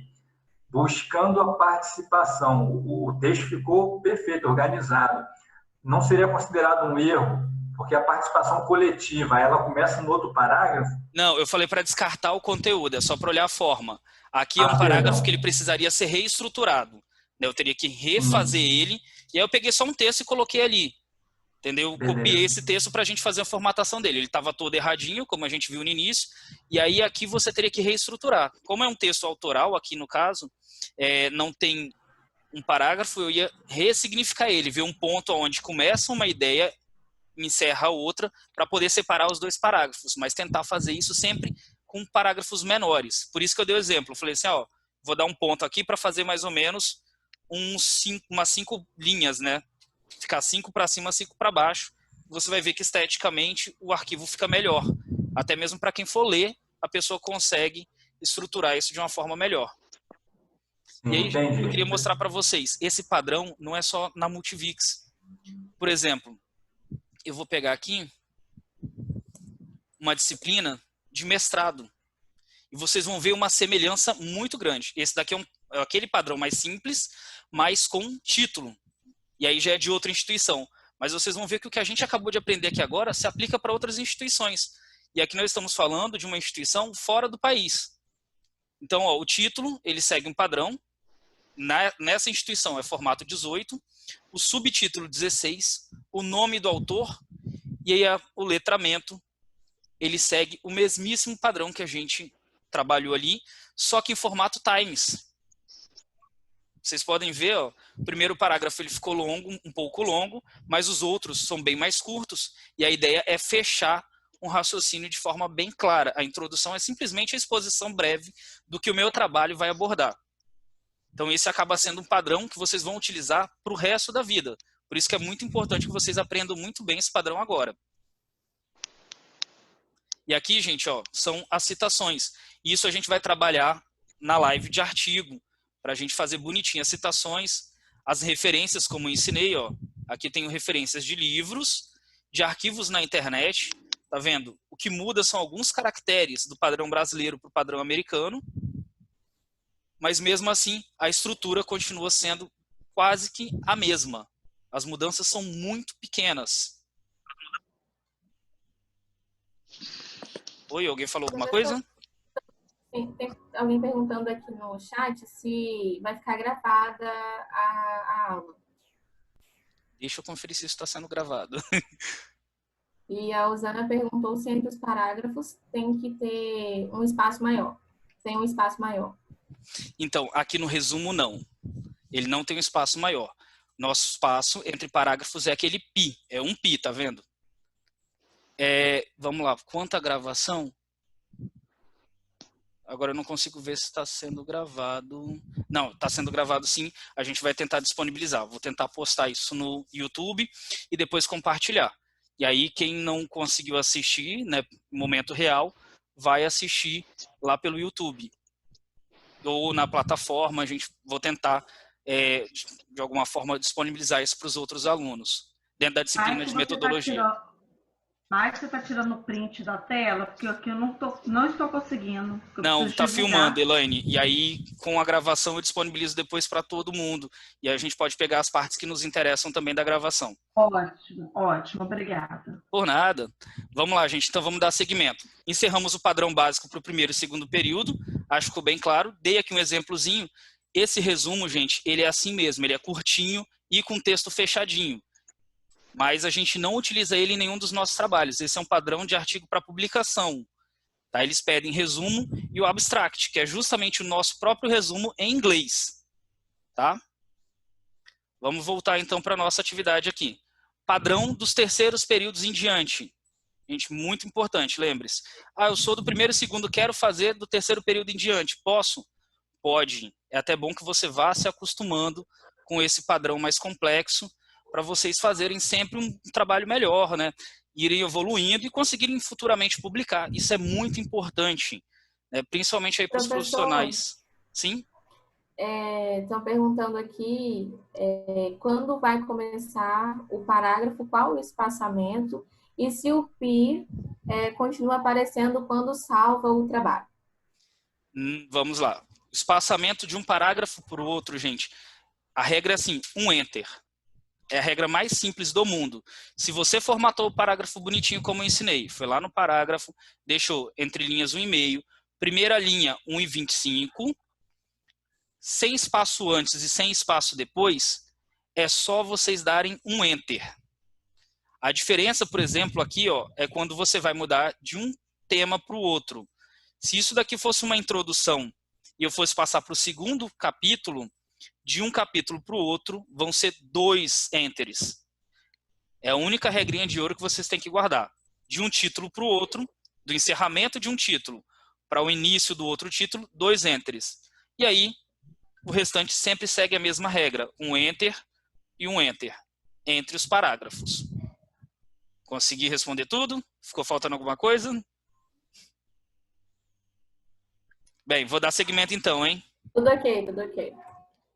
buscando a participação. O texto ficou perfeito, organizado. Não seria considerado um erro, porque a participação coletiva, ela começa no outro parágrafo? Não, eu falei para descartar o conteúdo, é só para olhar a forma. Aqui é um parágrafo que ele precisaria ser reestruturado, né? Eu teria que refazer ele, e aí eu peguei só um texto e coloquei ali. Entendeu? Copiei esse texto para a gente fazer a formatação dele. Ele estava todo erradinho, como a gente viu no início, e aí aqui você teria que reestruturar. Como é um texto autoral, aqui no caso, não tem um parágrafo, eu ia ressignificar ele, ver um ponto onde começa uma ideia e encerra outra, para poder separar os dois parágrafos, mas tentar fazer isso sempre com parágrafos menores. Por isso que eu dei o exemplo. Eu falei assim, ó, vou dar um ponto aqui para fazer mais ou menos umas 5 linhas, né? Ficar 5 para cima, 5 para baixo, você vai ver que esteticamente o arquivo fica melhor. Até mesmo para quem for ler, a pessoa consegue estruturar isso de uma forma melhor. E aí, eu queria mostrar para vocês, esse padrão não é só na Multivix. Por exemplo, eu vou pegar aqui uma disciplina de mestrado. E vocês vão ver uma semelhança muito grande. Esse daqui é aquele padrão mais simples, mas com título. E aí já é de outra instituição. Mas vocês vão ver que o que a gente acabou de aprender aqui agora se aplica para outras instituições. E aqui nós estamos falando de uma instituição fora do país. Então, ó, o título, ele segue um padrão. Nessa instituição é formato 18, o subtítulo 16, o nome do autor, e aí o letramento, ele segue o mesmíssimo padrão que a gente trabalhou ali, só que em formato Times. Vocês podem ver, ó, o primeiro parágrafo ele ficou longo, um pouco longo, mas os outros são bem mais curtos, e a ideia é fechar um raciocínio de forma bem clara. A introdução é simplesmente a exposição breve do que o meu trabalho vai abordar. Então esse acaba sendo um padrão que vocês vão utilizar para o resto da vida. Por isso que é muito importante que vocês aprendam muito bem esse padrão agora. E aqui, gente, ó, são as citações. Isso a gente vai trabalhar na live de artigo, para a gente fazer bonitinho as citações, as referências, como eu ensinei, ó. Aqui tenho referências de livros, de arquivos na internet. Tá vendo? O que muda são alguns caracteres do padrão brasileiro para o padrão americano, mas mesmo assim a estrutura continua sendo quase que a mesma. As mudanças são muito pequenas. Oi, alguém falou alguma coisa? Tem alguém perguntando aqui no chat se vai ficar gravada a aula. Deixa eu conferir se isso está sendo gravado. E a Osana perguntou se entre os parágrafos tem que ter um espaço maior. Tem um espaço maior. Então, aqui no resumo, não. Ele não tem um espaço maior. Nosso espaço entre parágrafos é aquele pi. É um pi, tá vendo? Vamos lá. Quanto à gravação... Agora eu não consigo ver se está sendo gravado. Não, está sendo gravado sim. A gente vai tentar disponibilizar. Vou tentar postar isso no YouTube e depois compartilhar. E aí quem não conseguiu assistir, né, no momento real, vai assistir lá pelo YouTube. ou na plataforma, vou tentar, de alguma forma, disponibilizar isso para os outros alunos, dentro da disciplina de metodologia. Mas você está tirando o print da tela? Porque aqui eu não estou conseguindo. Não, está filmando, Elaine. E aí, com a gravação, eu disponibilizo depois para todo mundo. E aí a gente pode pegar as partes que nos interessam também da gravação. Ótimo, ótimo. Obrigada. Por nada. Vamos lá, gente. Então, vamos dar seguimento. Encerramos o padrão básico para o primeiro e segundo período. Acho que ficou bem claro. Dei aqui um exemplozinho. Esse resumo, gente, ele é assim mesmo. Ele é curtinho e com texto fechadinho. Mas a gente não utiliza ele em nenhum dos nossos trabalhos. Esse é um padrão de artigo para publicação. Tá? Eles pedem resumo e o abstract, que é justamente o nosso próprio resumo em inglês. Tá? Vamos voltar então para a nossa atividade aqui. Padrão dos terceiros períodos em diante. Gente, muito importante, lembre-se. Eu sou do primeiro e segundo, quero fazer do terceiro período em diante. Posso? Pode. É até bom que você vá se acostumando com esse padrão mais complexo, para vocês fazerem sempre um trabalho melhor, né? Irem evoluindo e conseguirem futuramente publicar. Isso é muito importante, né? Principalmente aí para os profissionais. Sim? Estão perguntando aqui quando vai começar o parágrafo, qual o espaçamento e se o pi continua aparecendo quando salva o trabalho. Vamos lá. Espaçamento de um parágrafo para o outro, gente. A regra é assim, um enter. É a regra mais simples do mundo. Se você formatou o parágrafo bonitinho como eu ensinei, foi lá no parágrafo, deixou entre linhas 1,5, primeira linha 1,25, sem espaço antes e sem espaço depois, é só vocês darem um enter. A diferença, por exemplo, aqui é quando você vai mudar de um tema para o outro. Se isso daqui fosse uma introdução e eu fosse passar para o segundo capítulo, de um capítulo para o outro, vão ser 2 enters. É a única regrinha de ouro que vocês têm que guardar. De um título para o outro, do encerramento de um título para o início do outro título, 2 enters. E aí, o restante sempre segue a mesma regra. Um enter e um enter entre os parágrafos. Consegui responder tudo? Ficou faltando alguma coisa? Bem, vou dar seguimento então, hein? Tudo ok, tudo ok.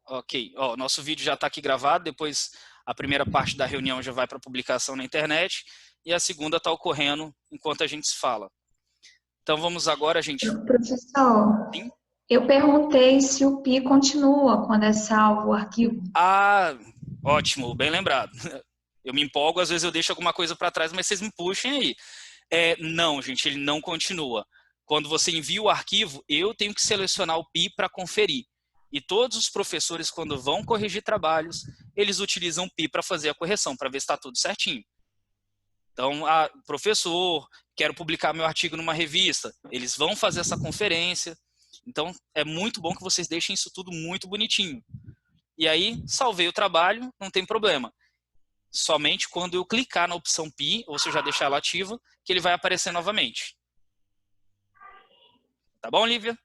Ok, nosso vídeo já está aqui gravado, depois a primeira parte da reunião já vai para publicação na internet e a segunda está ocorrendo enquanto a gente se fala. Então vamos agora, gente... Professor, sim? Eu perguntei se o pi continua quando é salvo o arquivo. Ótimo, bem lembrado. Eu me empolgo, às vezes eu deixo alguma coisa para trás, mas vocês me puxem aí. Não, gente, ele não continua. Quando você envia o arquivo, eu tenho que selecionar o pi para conferir. E todos os professores, quando vão corrigir trabalhos, eles utilizam o pi para fazer a correção, para ver se está tudo certinho. Então, professor, quero publicar meu artigo numa revista. Eles vão fazer essa conferência. Então, é muito bom que vocês deixem isso tudo muito bonitinho. E aí, salvei o trabalho, não tem problema. Somente quando eu clicar na opção pi, ou se eu já deixar ela ativa, que ele vai aparecer novamente. Tá bom, Lívia?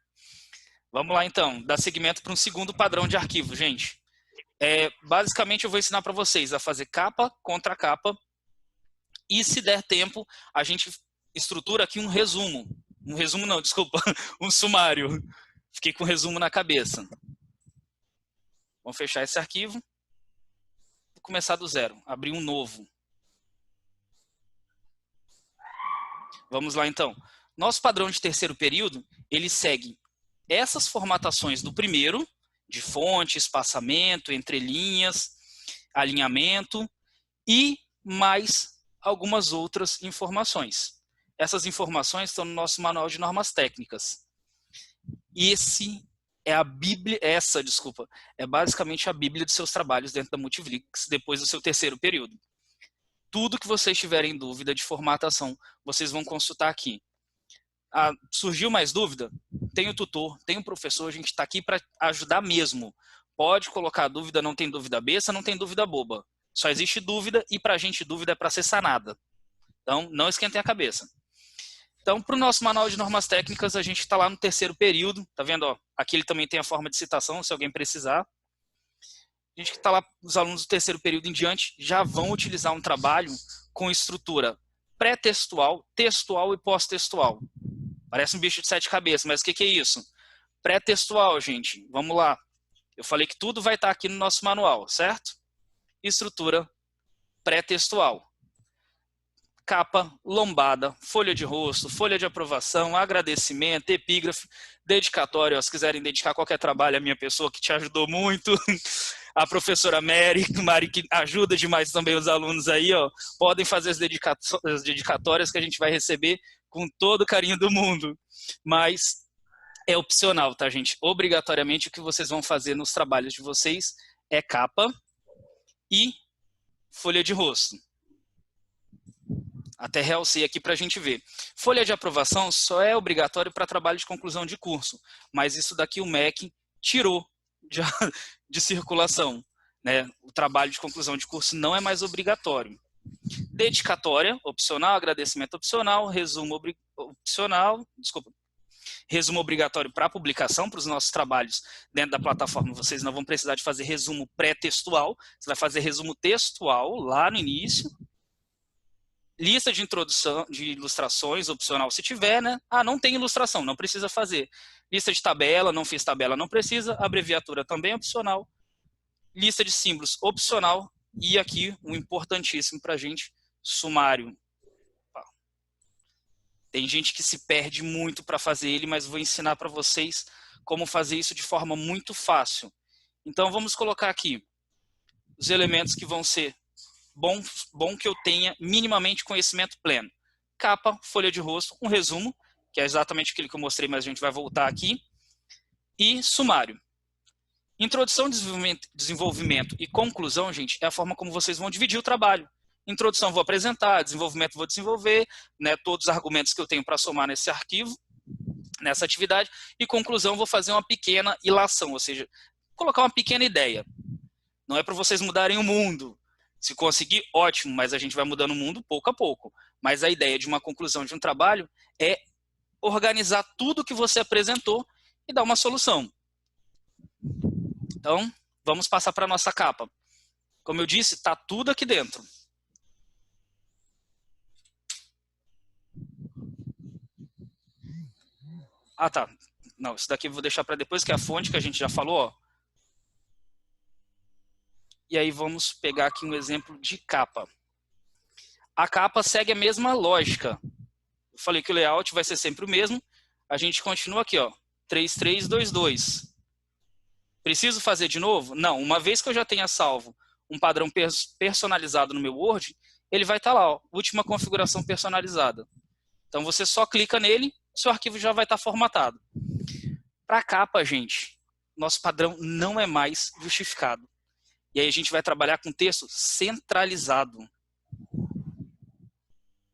Vamos lá, então, dar seguimento para um segundo padrão de arquivo, gente. Basicamente, eu vou ensinar para vocês a fazer capa contra capa. E, se der tempo, a gente estrutura aqui um resumo. Um resumo não, desculpa. Um sumário. Fiquei com resumo na cabeça. Vamos fechar esse arquivo. Vou começar do zero. Abrir um novo. Vamos lá, então. Nosso padrão de terceiro período, ele segue essas formatações do primeiro, de fonte, espaçamento, entrelinhas, alinhamento, e mais algumas outras informações. Essas informações estão no nosso manual de normas técnicas. É basicamente a bíblia dos seus trabalhos dentro da Multiflix, depois do seu terceiro período. Tudo que vocês tiverem dúvida de formatação, vocês vão consultar aqui. Surgiu mais dúvida? Tem o tutor, tem o professor, a gente está aqui para ajudar mesmo. Pode colocar dúvida, não tem dúvida besta, não tem dúvida boba. Só existe dúvida e para a gente dúvida é para ser sanada. Então, não esquentem a cabeça. Então, para o nosso manual de normas técnicas, a gente está lá no terceiro período. Tá vendo? Aqui ele também tem a forma de citação, se alguém precisar. A gente que está lá, os alunos do terceiro período em diante, já vão utilizar um trabalho com estrutura pré-textual, textual e pós-textual. Parece um bicho de 7 cabeças, mas o que é isso? Pré-textual, gente. Vamos lá. Eu falei que tudo vai estar aqui no nosso manual, certo? Estrutura pré-textual. Capa, lombada, folha de rosto, folha de aprovação, agradecimento, epígrafe, dedicatório. Se quiserem dedicar qualquer trabalho à minha pessoa que te ajudou muito, a professora Mari, que ajuda demais também os alunos aí, ó, podem fazer as dedicatórias que a gente vai receber com todo o carinho do mundo. Mas é opcional, tá, gente? Obrigatoriamente o que vocês vão fazer nos trabalhos de vocês é capa e folha de rosto. Até realcei aqui para a gente ver. Folha de aprovação só é obrigatório para trabalho de conclusão de curso, mas isso daqui o MEC tirou de circulação, né? O trabalho de conclusão de curso não é mais obrigatório. Dedicatória, opcional, agradecimento opcional, resumo opcional, desculpa, resumo obrigatório para publicação, para os nossos trabalhos dentro da plataforma. Vocês não vão precisar de fazer resumo pré-textual, você vai fazer resumo textual lá no início. Lista de introdução, de ilustrações, opcional se tiver, né? Ah, não tem ilustração, não precisa fazer. Lista de tabela, não fiz tabela, não precisa. Abreviatura também opcional. Lista de símbolos opcional. E aqui, um importantíssimo para a gente, sumário. Tem gente que se perde muito para fazer ele, mas vou ensinar para vocês como fazer isso de forma muito fácil. Então, vamos colocar aqui os elementos que vão ser bom que eu tenha minimamente conhecimento pleno. Capa, folha de rosto, um resumo, que é exatamente aquilo que eu mostrei, mas a gente vai voltar aqui. E sumário. Introdução, desenvolvimento e conclusão, gente, é a forma como vocês vão dividir o trabalho. Introdução vou apresentar, desenvolvimento vou desenvolver, né, todos os argumentos que eu tenho para somar nesse arquivo, nessa atividade, e conclusão vou fazer uma pequena ilação, ou seja, colocar uma pequena ideia. Não é para vocês mudarem o mundo. Se conseguir, ótimo, mas a gente vai mudando o mundo pouco a pouco. Mas a ideia de uma conclusão de um trabalho é organizar tudo que você apresentou e dar uma solução. Então, vamos passar para a nossa capa. Como eu disse, está tudo aqui dentro. Ah, tá. Não, isso daqui eu vou deixar para depois, que é a fonte que a gente já falou, ó. E aí vamos pegar aqui um exemplo de capa. A capa segue a mesma lógica. Eu falei que o layout vai ser sempre o mesmo. A gente continua aqui, ó, 3322. Preciso fazer de novo? Não, uma vez que eu já tenha salvo um padrão personalizado no meu Word, ele vai estar lá, ó, última configuração personalizada. Então você só clica nele, seu arquivo já vai estar formatado. Para a capa, gente, nosso padrão não é mais justificado. E aí a gente vai trabalhar com texto centralizado.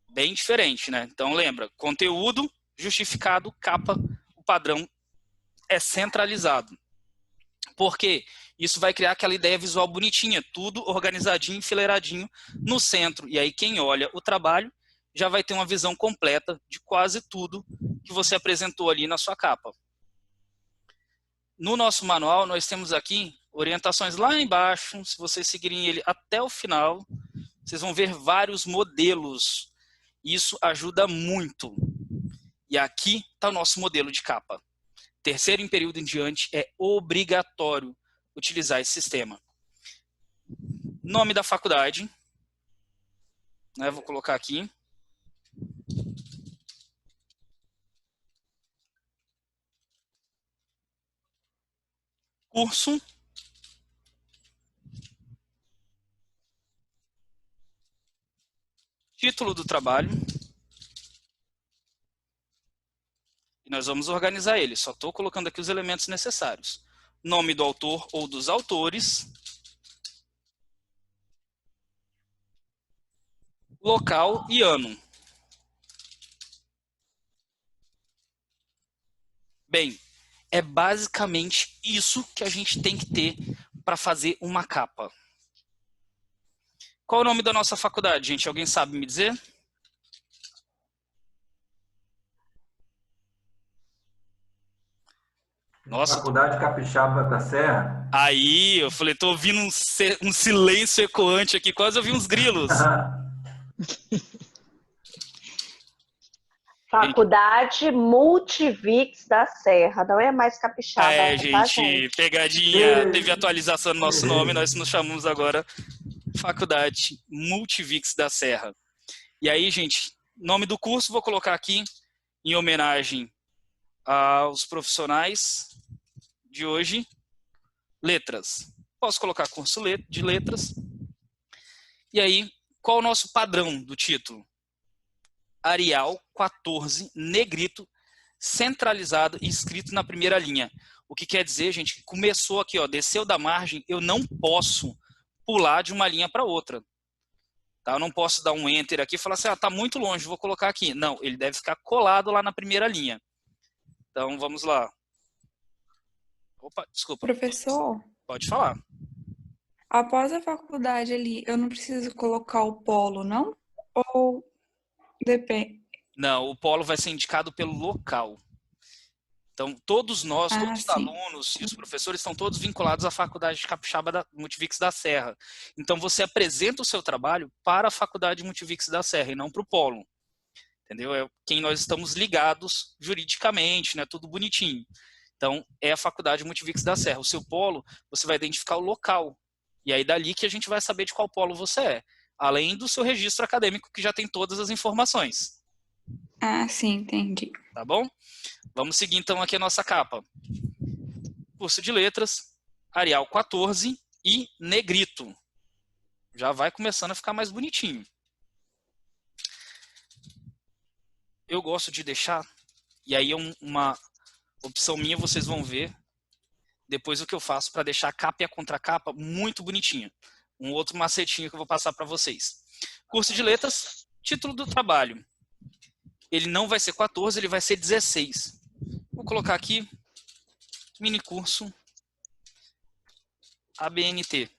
Bem diferente, né? Então lembra, conteúdo, justificado, capa, o padrão é centralizado. Por quê? Isso vai criar aquela ideia visual bonitinha, tudo organizadinho, enfileiradinho no centro. E aí quem olha o trabalho já vai ter uma visão completa de quase tudo que você apresentou ali na sua capa. No nosso manual, nós temos aqui orientações lá embaixo. Se vocês seguirem ele até o final, vocês vão ver vários modelos. Isso ajuda muito. E aqui está o nosso modelo de capa. Terceiro em período em diante é obrigatório utilizar esse sistema. Nome da faculdade. Né, vou colocar aqui. Curso. Título do trabalho. E nós vamos organizar ele. Só estou colocando aqui os elementos necessários. Nome do autor ou dos autores. Local e ano. Bem, é basicamente isso que a gente tem que ter para fazer uma capa. Qual é o nome da nossa faculdade, gente? Alguém sabe me dizer? Nossa. Faculdade Capixaba da Serra. Aí, eu falei, tô ouvindo um silêncio ecoante aqui, quase ouvi uns grilos. Faculdade Multivix da Serra, não é mais capixaba, É, tá, gente, pegadinha. Teve atualização no nosso nome, nós nos chamamos agora Faculdade Multivix da Serra. E aí, gente, nome do curso vou colocar aqui em homenagem aos profissionais de hoje. Letras. Posso colocar curso de letras. E aí, qual é o nosso padrão do título? Arial 14, negrito, centralizado e escrito na primeira linha. O que quer dizer, gente, que começou aqui, ó, desceu da margem, eu não posso pular de uma linha para outra. Tá? Eu não posso dar um enter aqui e falar assim, tá muito longe, vou colocar aqui. Não, ele deve ficar colado lá na primeira linha. Então, vamos lá. Opa, desculpa. Professor, Pode falar. após a faculdade ali, eu não preciso colocar o polo, não? Ou depende? Não, o polo vai ser indicado pelo local. Então, todos nós, todos os alunos e os professores estão todos vinculados à Faculdade de Capixaba da Multivix da Serra. Então, você apresenta o seu trabalho para a Faculdade Multivix da Serra e não para o polo. Entendeu? É quem nós estamos ligados juridicamente, né? Tudo bonitinho. Então, é a Faculdade Multivix da Serra. O seu polo, você vai identificar o local. E aí, dali que a gente vai saber de qual polo você é. Além do seu registro acadêmico, que já tem todas as informações. Ah, sim, entendi. Tá bom? Vamos seguir, então, aqui a nossa capa. Curso de Letras, Arial 14 e negrito. Já vai começando a ficar mais bonitinho. Eu gosto de deixar, e aí é uma opção minha, vocês vão ver depois o que eu faço para deixar a capa e a contracapa muito bonitinha. Um outro macetinho que eu vou passar para vocês. Curso de Letras, título do trabalho. Ele não vai ser 14, ele vai ser 16. Vou colocar aqui, mini curso ABNT.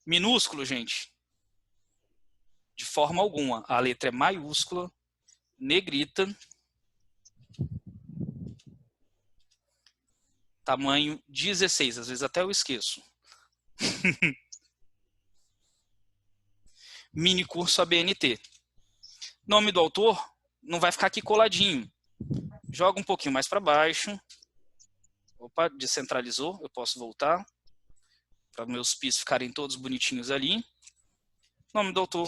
Minúsculo, gente. De forma alguma. A letra é maiúscula, negrita. Tamanho 16, às vezes até eu esqueço. Mini curso ABNT. Nome do autor não vai ficar aqui coladinho. Joga um pouquinho mais para baixo. Opa, descentralizou. Eu posso voltar. Para meus pis ficarem todos bonitinhos ali. Nome do autor.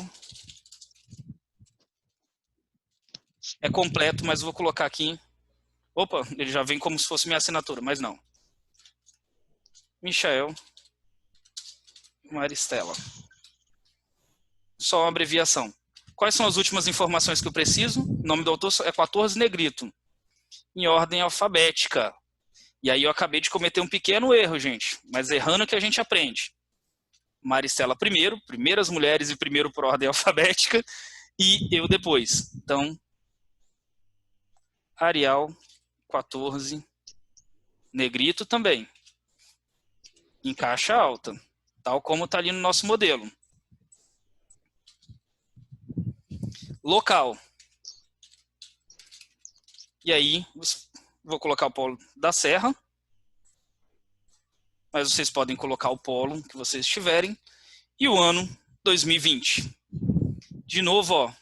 É completo, mas vou colocar aqui. Opa, ele já vem como se fosse minha assinatura, mas não. Michael Maristela. Só uma abreviação. Quais são as últimas informações que eu preciso? O nome do autor é 14 negrito. Em ordem alfabética. E aí eu acabei de cometer um pequeno erro, gente. Mas errando que a gente aprende. Maristela primeiro, primeiras mulheres e primeiro por ordem alfabética. E eu depois. Então, Arial 14, negrito também. Em caixa alta. Tal como está ali no nosso modelo. Local. E aí, vou colocar o polo da Serra. Mas vocês podem colocar o polo que vocês tiverem. E o ano 2020. De novo, ó.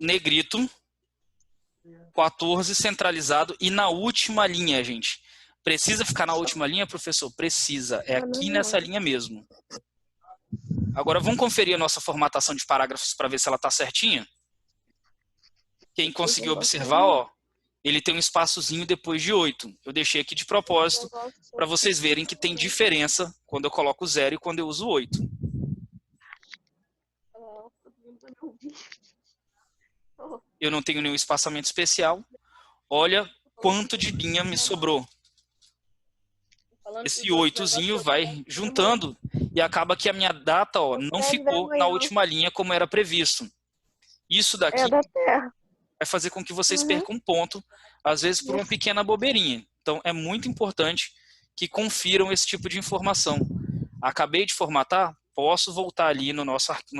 Negrito. 14 centralizado. E na última linha, gente. Precisa ficar na última linha, professor? Precisa. É aqui nessa linha mesmo. Agora, vamos conferir a nossa formatação de parágrafos para ver se ela está certinha? Quem conseguiu observar, ó, ele tem um espaçozinho depois de 8. Eu deixei aqui de propósito para vocês verem que tem diferença quando eu coloco 0 e quando eu uso 8. Eu não tenho nenhum espaçamento especial. Olha quanto de linha me sobrou. Esse 8zinho vai juntando e acaba que a minha data, ó, não ficou na última linha como era previsto. Isso daqui vai fazer com que vocês percam um ponto, às vezes por uma pequena bobeirinha. Então, é muito importante que confiram esse tipo de informação. Acabei de formatar, posso voltar ali no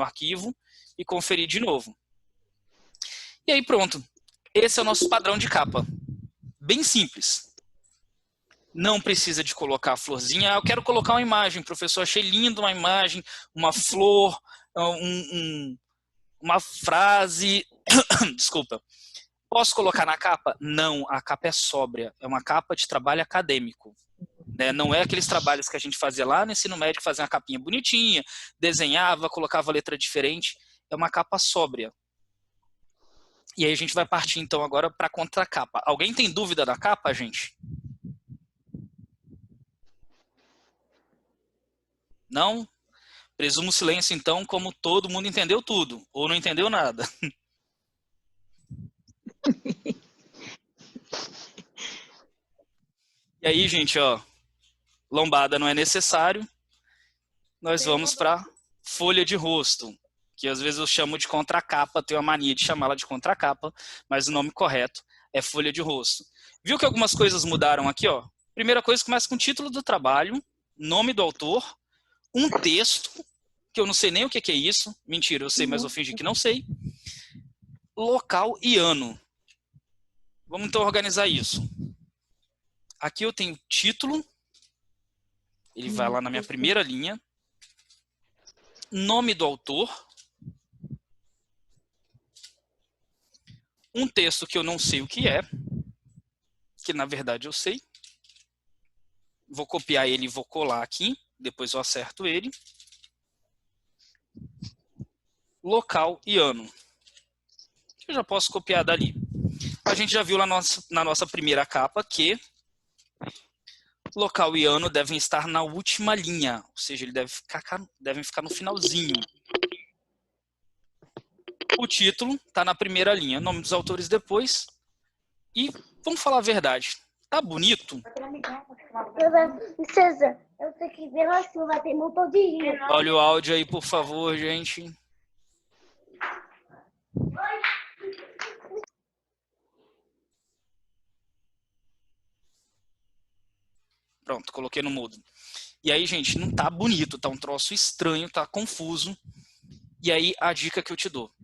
arquivo e conferir de novo. E aí, pronto. Esse é o nosso padrão de capa. Bem simples. Não precisa de colocar a florzinha. Eu quero colocar uma imagem, professor. Achei lindo uma imagem, uma flor, uma frase. Desculpa. Posso colocar na capa? Não, a capa é sóbria. É uma capa de trabalho acadêmico. Né? Não é aqueles trabalhos que a gente fazia lá no ensino médio, fazia uma capinha bonitinha, desenhava, colocava letra diferente. É uma capa sóbria. E aí a gente vai partir então agora para a contracapa. Alguém tem dúvida da capa, gente? Não? Presumo silêncio então, como todo mundo entendeu tudo. Ou não entendeu nada. E aí, gente, ó, lombada não é necessário. Nós vamos para folha de rosto, que às vezes eu chamo de contracapa, tenho a mania de chamá-la de contracapa, mas o nome correto é folha de rosto. Viu que algumas coisas mudaram aqui, ó? Primeira coisa, começa com o título do trabalho, nome do autor, um texto, que eu não sei nem o que é isso. Mentira, eu sei, mas eu fingi que não sei. Local e ano. Vamos então organizar isso. Aqui eu tenho título, ele vai lá na minha primeira linha. Nome do autor. Um texto que eu não sei o que é, que na verdade eu sei. Vou copiar ele e vou colar aqui, depois eu acerto ele. Local e ano. Eu já posso copiar dali. A gente já viu lá na nossa primeira capa que local e ano devem estar na última linha, ou seja, ele devem ficar no finalzinho. O título está na primeira linha, nome dos autores depois. E vamos falar a verdade, tá bonito? Princesa, eu tenho que ver lá se vai ter motor de rio. Olha o áudio aí, por favor, gente. Pronto, coloquei no mudo. E aí, gente, não tá bonito, tá um troço estranho, tá confuso. E aí, a dica que eu te dou.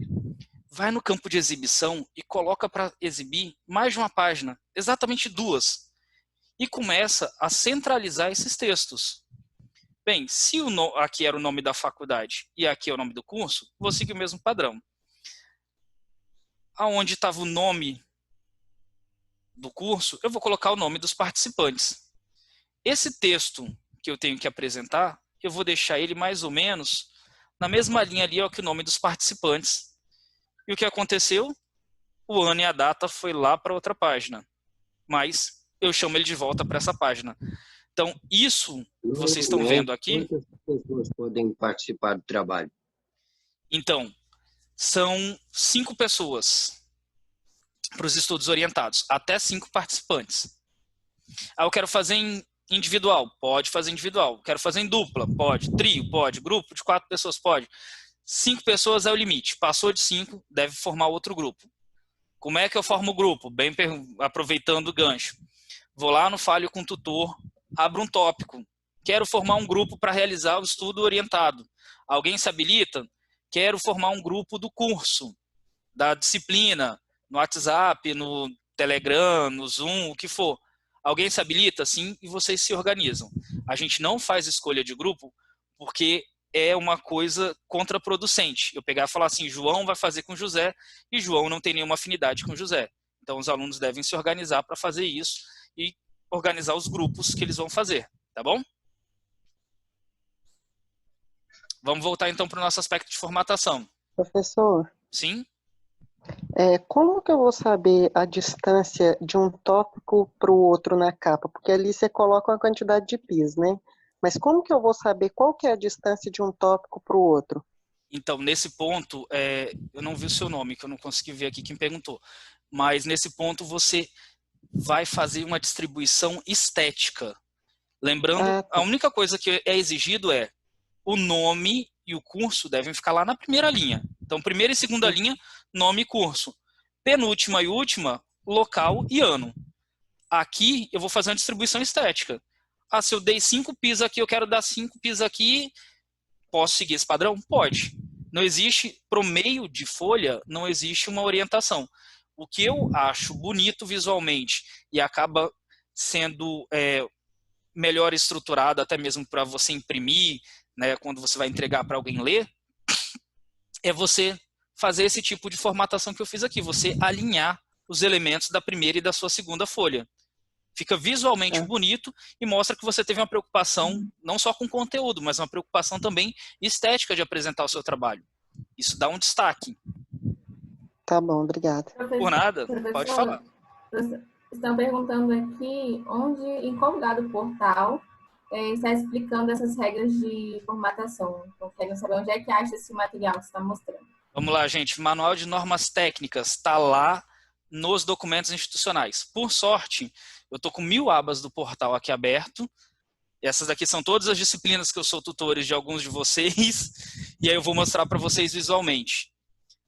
Vai no campo de exibição e coloca para exibir mais de uma página, exatamente 2. E começa a centralizar esses textos. Bem, se aqui era o nome da faculdade e aqui é o nome do curso, vou seguir o mesmo padrão. Aonde estava o nome do curso, eu vou colocar o nome dos participantes. Esse texto que eu tenho que apresentar, eu vou deixar ele mais ou menos na mesma linha ali, ó, que o nome dos participantes. E o que aconteceu? O ano e a data foi lá para outra página. Mas eu chamo ele de volta para essa página. Então, isso que vocês estão vendo aqui... Quantas pessoas podem participar do trabalho? Então, são 5 pessoas para os estudos orientados. Até 5 participantes. Ah, eu quero fazer em individual, pode fazer individual. Quero fazer em dupla, pode. Trio, pode. Grupo de 4 pessoas, pode. 5 pessoas é o limite. Passou de 5, deve formar outro grupo. Como é que eu formo o grupo? Bem, aproveitando o gancho. Vou lá no Fale com o Tutor, abro um tópico. Quero formar um grupo para realizar o estudo orientado. Alguém se habilita? Quero formar um grupo do curso, da disciplina, no WhatsApp, no Telegram, no Zoom, o que for. Alguém se habilita? Sim, e vocês se organizam. A gente não faz escolha de grupo porque é uma coisa contraproducente. Eu pegar e falar assim, João vai fazer com José, e João não tem nenhuma afinidade com José. Então, os alunos devem se organizar para fazer isso e organizar os grupos que eles vão fazer, tá bom? Vamos voltar, então, para o nosso aspecto de formatação. Professor? Sim? Como que eu vou saber a distância de um tópico para o outro na capa? Porque ali você coloca uma quantidade de pis, né? Mas como que eu vou saber qual que é a distância de um tópico para o outro? Então, nesse ponto, eu não vi o seu nome, que eu não consegui ver aqui quem perguntou. Mas nesse ponto você vai fazer uma distribuição estética. Lembrando, a única coisa que é exigido é o nome e o curso devem ficar lá na primeira linha. Então, primeira e segunda linha, nome e curso. Penúltima e última, local e ano. Aqui, eu vou fazer uma distribuição estética. Ah, se eu dei 5 pis aqui, eu quero dar 5 pis aqui. Posso seguir esse padrão? Pode. Não existe, pro meio de folha, não existe uma orientação. O que eu acho bonito visualmente e acaba sendo melhor estruturado, até mesmo para você imprimir, né, quando você vai entregar para alguém ler, é você fazer esse tipo de formatação que eu fiz aqui, você alinhar os elementos da primeira e da sua segunda folha. Fica visualmente bonito e mostra que você teve uma preocupação não só com o conteúdo, mas uma preocupação também estética de apresentar o seu trabalho. Isso dá um destaque. Tá bom, obrigada. Por nada, pode falar. Estão perguntando aqui em qual lugar do portal está explicando essas regras de formatação. Então, querem saber onde é que acha esse material que você está mostrando. Vamos lá, gente. Manual de Normas Técnicas está lá nos documentos institucionais. Por sorte, eu estou com 1000 abas do portal aqui aberto. Essas daqui são todas as disciplinas que eu sou tutores de alguns de vocês. E aí eu vou mostrar para vocês visualmente.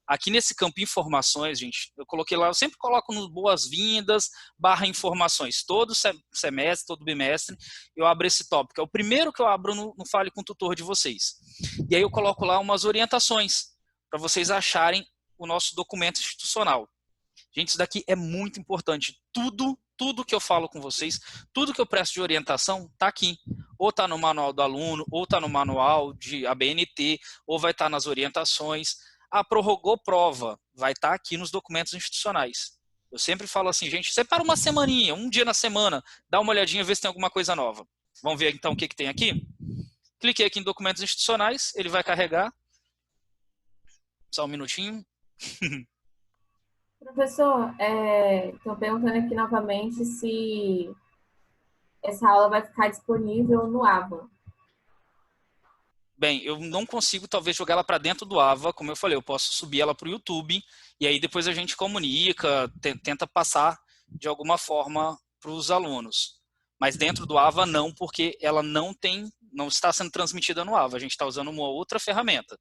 Aqui nesse campo informações, gente, eu coloquei lá, eu sempre coloco no boas-vindas, /informações. Todo semestre, todo bimestre, eu abro esse tópico. É o primeiro que eu abro no Fale com o Tutor de vocês. E aí eu coloco lá umas orientações para vocês acharem o nosso documento institucional. Gente, isso daqui é muito importante. Tudo que eu falo com vocês, tudo que eu presto de orientação, está aqui. Ou está no manual do aluno, ou está no manual de ABNT, ou vai estar nas orientações. Prorrogou prova, vai estar aqui nos documentos institucionais. Eu sempre falo assim, gente, separa uma semaninha, um dia na semana, dá uma olhadinha, vê se tem alguma coisa nova. Vamos ver então o que tem aqui? Cliquei aqui em documentos institucionais, ele vai carregar. Só um minutinho. Professor, estou perguntando aqui novamente se essa aula vai ficar disponível no AVA. Bem, eu não consigo talvez jogar ela para dentro do AVA, como eu falei, eu posso subir ela para o YouTube e aí depois a gente comunica, tenta passar de alguma forma para os alunos. Mas dentro do AVA não, porque ela não está sendo transmitida no AVA, a gente está usando uma outra ferramenta.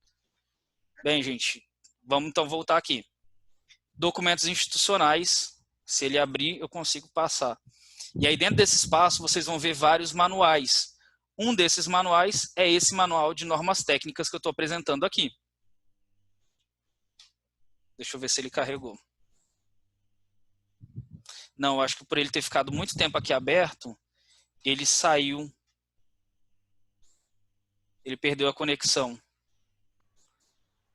Bem, gente, vamos então voltar aqui. Documentos institucionais, se ele abrir, eu consigo passar. E aí dentro desse espaço vocês vão ver vários manuais. Um desses manuais é esse manual de normas técnicas que eu estou apresentando aqui. Deixa eu ver se ele carregou. Não, acho que por ele ter ficado muito tempo aqui aberto, ele saiu. Ele perdeu a conexão.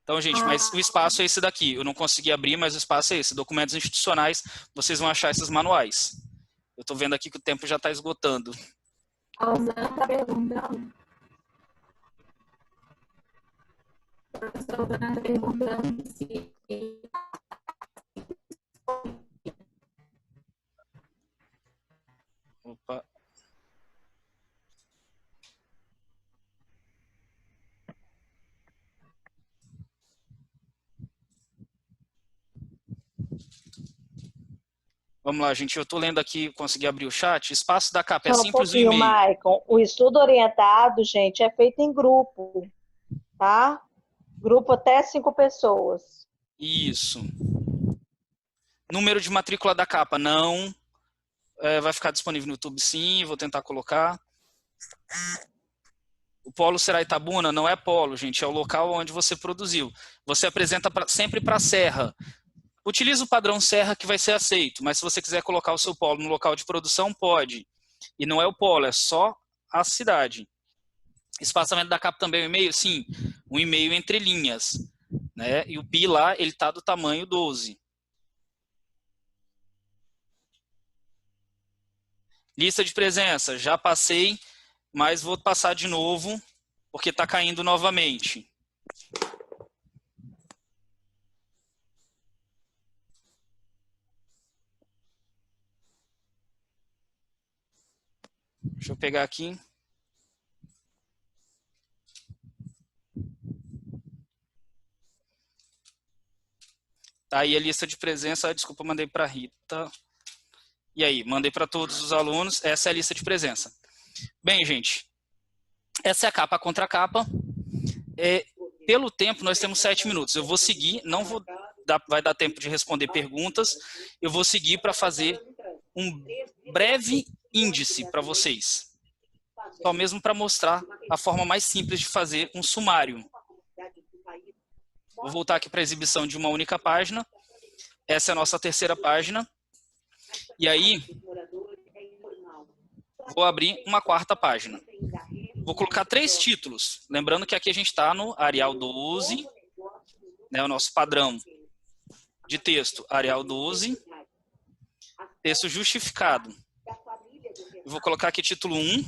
Então, gente, mas o espaço é esse daqui. Eu não consegui abrir, mas o espaço é esse. Documentos institucionais, vocês vão achar esses manuais. Eu estou vendo aqui que o tempo já está esgotando. A Rosana está perguntando. A professora Rosana está perguntando se... Opa. Vamos lá, gente. Eu estou lendo aqui, consegui abrir o chat. Espaço da capa é simples o e-mail. Maicon, o estudo orientado, gente, é feito em grupo, tá? Grupo até 5 pessoas. Isso. Número de matrícula da capa, não. Vai ficar disponível no YouTube, sim. Vou tentar colocar. O polo será Itabuna? Não é polo, gente. É o local onde você produziu. Você apresenta sempre para a Serra. Utiliza o padrão Serra que vai ser aceito, mas se você quiser colocar o seu polo no local de produção, pode. E não é o polo, é só a cidade. Espaçamento da capa também é um e-mail? Sim, um e-mail entre linhas. Né? E o pi lá, ele está do tamanho 12. Lista de presença, já passei, mas vou passar de novo, porque está caindo novamente. Deixa eu pegar aqui. Tá aí a lista de presença. Desculpa, mandei para a Rita. E aí, mandei para todos os alunos. Essa é a lista de presença. Bem, gente, essa é a capa contra capa. Pelo tempo, nós temos 7 minutos. Eu vou seguir, vai dar tempo de responder perguntas. Eu vou seguir para fazer um breve índice para vocês. Só mesmo para mostrar a forma mais simples de fazer um sumário. Vou voltar aqui para a exibição de uma única página. Essa é a nossa terceira página. E aí, vou abrir uma quarta página. Vou colocar 3 títulos. Lembrando que aqui a gente está no Arial 12, né, o nosso padrão de texto, Arial 12, texto justificado. Eu vou colocar aqui título 1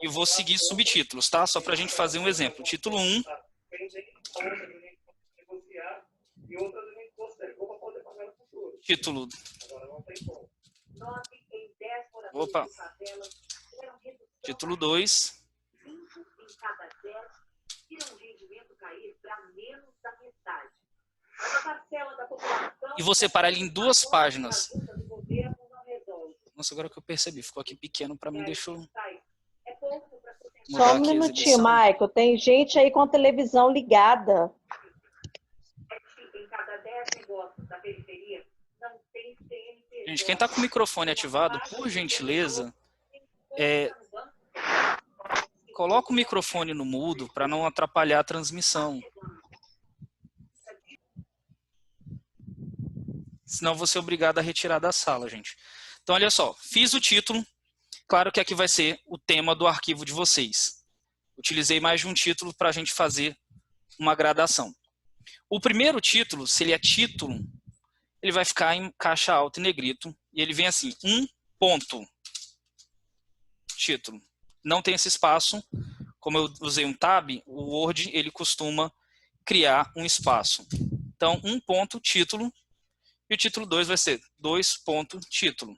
e vou seguir subtítulos, tá? Só para a gente fazer um exemplo. Título 1. Título. Opa. Título 2. E vou separar ele em 2 páginas. Nossa, agora que eu percebi, ficou aqui pequeno para mim, deixa eu Só um minutinho, Michael. Tem gente aí com a televisão ligada. Gente, quem está com o microfone ativado, por gentileza, coloca o microfone no mudo para não atrapalhar a transmissão. Senão vou ser obrigado a retirar da sala, gente. Então, olha só, fiz o título. Claro que aqui vai ser o tema do arquivo de vocês. Utilizei mais de um título para a gente fazer uma gradação. O primeiro título, se ele é título, ele vai ficar em caixa alta e negrito. E ele vem assim, 1 ponto. Título. Não tem esse espaço. Como eu usei um tab, o Word ele costuma criar um espaço. Então, 1 ponto, título. E o título 2 vai ser 2 ponto, título.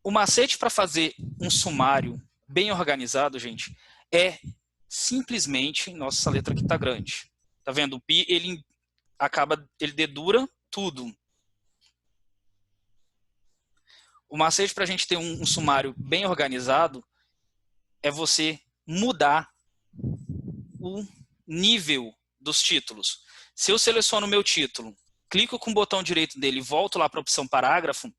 O macete para fazer um sumário bem organizado, gente, é simplesmente... Nossa, essa letra aqui está grande. Tá vendo? O pi, ele dedura tudo. O macete para a gente ter um sumário bem organizado é você mudar o nível dos títulos. Se eu seleciono o meu título, clico com o botão direito dele e volto lá para a opção parágrafo,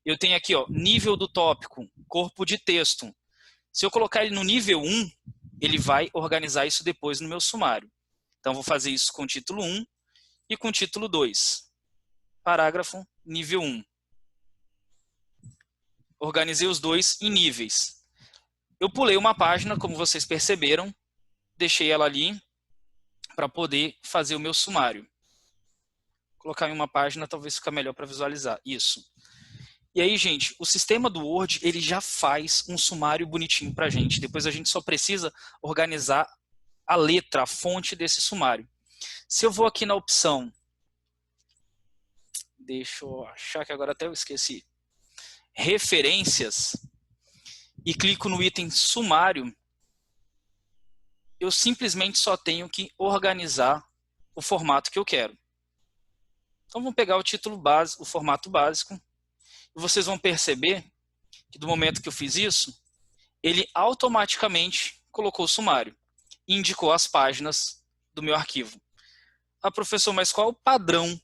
eu tenho aqui, ó, nível do tópico, corpo de texto. Se eu colocar ele no nível 1, ele vai organizar isso depois no meu sumário. Então, vou fazer isso com o título 1 e com o título 2. Parágrafo, nível 1. Organizei os dois em níveis. Eu pulei uma página, como vocês perceberam, deixei ela ali para poder fazer o meu sumário. Vou colocar em uma página, talvez fique melhor para visualizar. Isso. E aí, gente, o sistema do Word, ele já faz um sumário bonitinho para a gente. Depois a gente só precisa organizar a letra, a fonte desse sumário. Se eu vou aqui na opção... Deixa eu achar que agora até eu esqueci. Referências. E clico no item sumário. Eu simplesmente só tenho que organizar o formato que eu quero. Então, vamos pegar o título básico, o formato básico. E vocês vão perceber que do momento que eu fiz isso, ele automaticamente colocou o sumário e indicou as páginas do meu arquivo. Ah, professor, mas qual é o padrão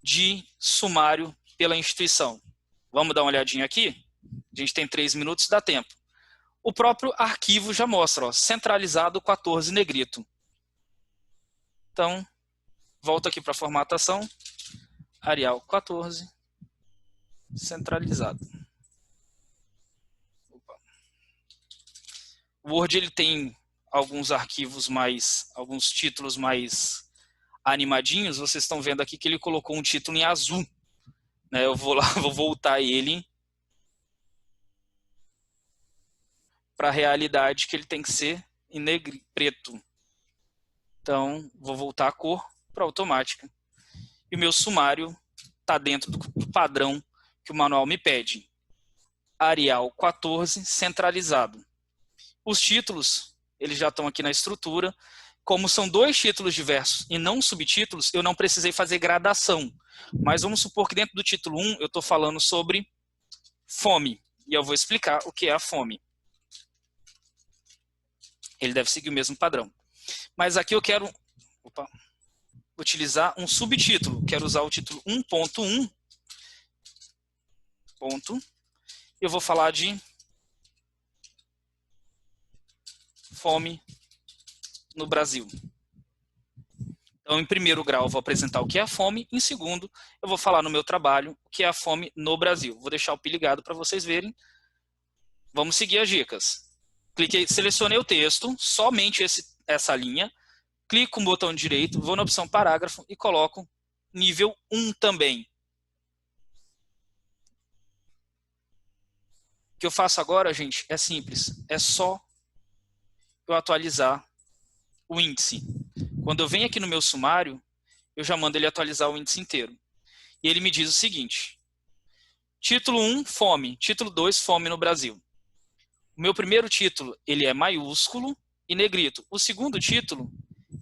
de sumário pela instituição? Vamos dar uma olhadinha aqui? A gente tem 3 minutos, dá tempo. O próprio arquivo já mostra, ó, centralizado 14 negrito. Então, volto aqui para a formatação. Arial 14, centralizado. Opa. O Word ele tem alguns arquivos alguns títulos mais animadinhos. Vocês estão vendo aqui que ele colocou um título em azul. Né? Eu vou lá, vou voltar ele para a realidade que ele tem que ser em preto. Então, vou voltar a cor para automática. E o meu sumário está dentro do padrão que o manual me pede. Arial 14, centralizado. Os títulos, eles já estão aqui na estrutura. Como são 2 títulos diversos e não subtítulos, eu não precisei fazer gradação. Mas vamos supor que dentro do título 1 eu estou falando sobre fome. E eu vou explicar o que é a fome. Ele deve seguir o mesmo padrão. Mas aqui eu quero utilizar um subtítulo. Quero usar o título 1.1. Eu vou falar de fome no Brasil. Então, em primeiro grau, eu vou apresentar o que é a fome. Em segundo, eu vou falar no meu trabalho o que é a fome no Brasil. Vou deixar o pi ligado para vocês verem. Vamos seguir as dicas. Cliquei, selecionei o texto, somente essa linha, clico com o botão direito, vou na opção parágrafo e coloco nível 1 também. O que eu faço agora, gente, é simples. É só eu atualizar o índice. Quando eu venho aqui no meu sumário, eu já mando ele atualizar o índice inteiro. E ele me diz o seguinte: título 1, fome. Título 2, fome no Brasil. O meu primeiro título, ele é maiúsculo e negrito. O segundo título,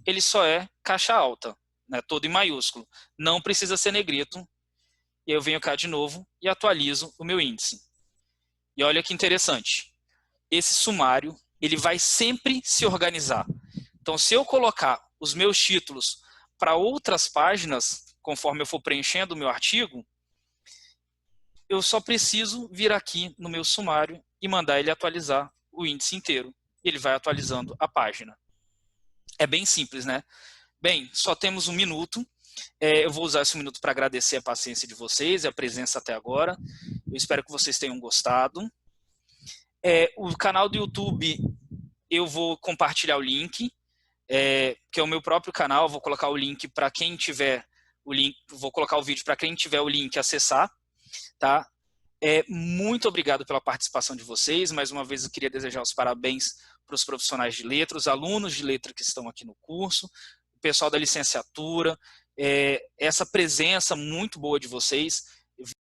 ele só é caixa alta, né, todo em maiúsculo. Não precisa ser negrito. E eu venho cá de novo e atualizo o meu índice. E olha que interessante. Esse sumário, ele vai sempre se organizar. Então, se eu colocar os meus títulos para outras páginas, conforme eu for preenchendo o meu artigo, eu só preciso vir aqui no meu sumário e mandar ele atualizar o índice inteiro. Ele vai atualizando a página. É bem simples, né? Bem, só temos 1 minuto. Eu vou usar esse minuto para agradecer a paciência de vocês e a presença até agora. Eu espero que vocês tenham gostado. O canal do YouTube, eu vou compartilhar o link, que é o meu próprio canal. Vou colocar o link para quem tiver o link. Vou colocar o vídeo para quem tiver o link acessar, tá? Muito obrigado pela participação de vocês. Mais uma vez eu queria desejar os parabéns para os profissionais de letra, os alunos de letra que estão aqui no curso, o pessoal da licenciatura, essa presença muito boa de vocês.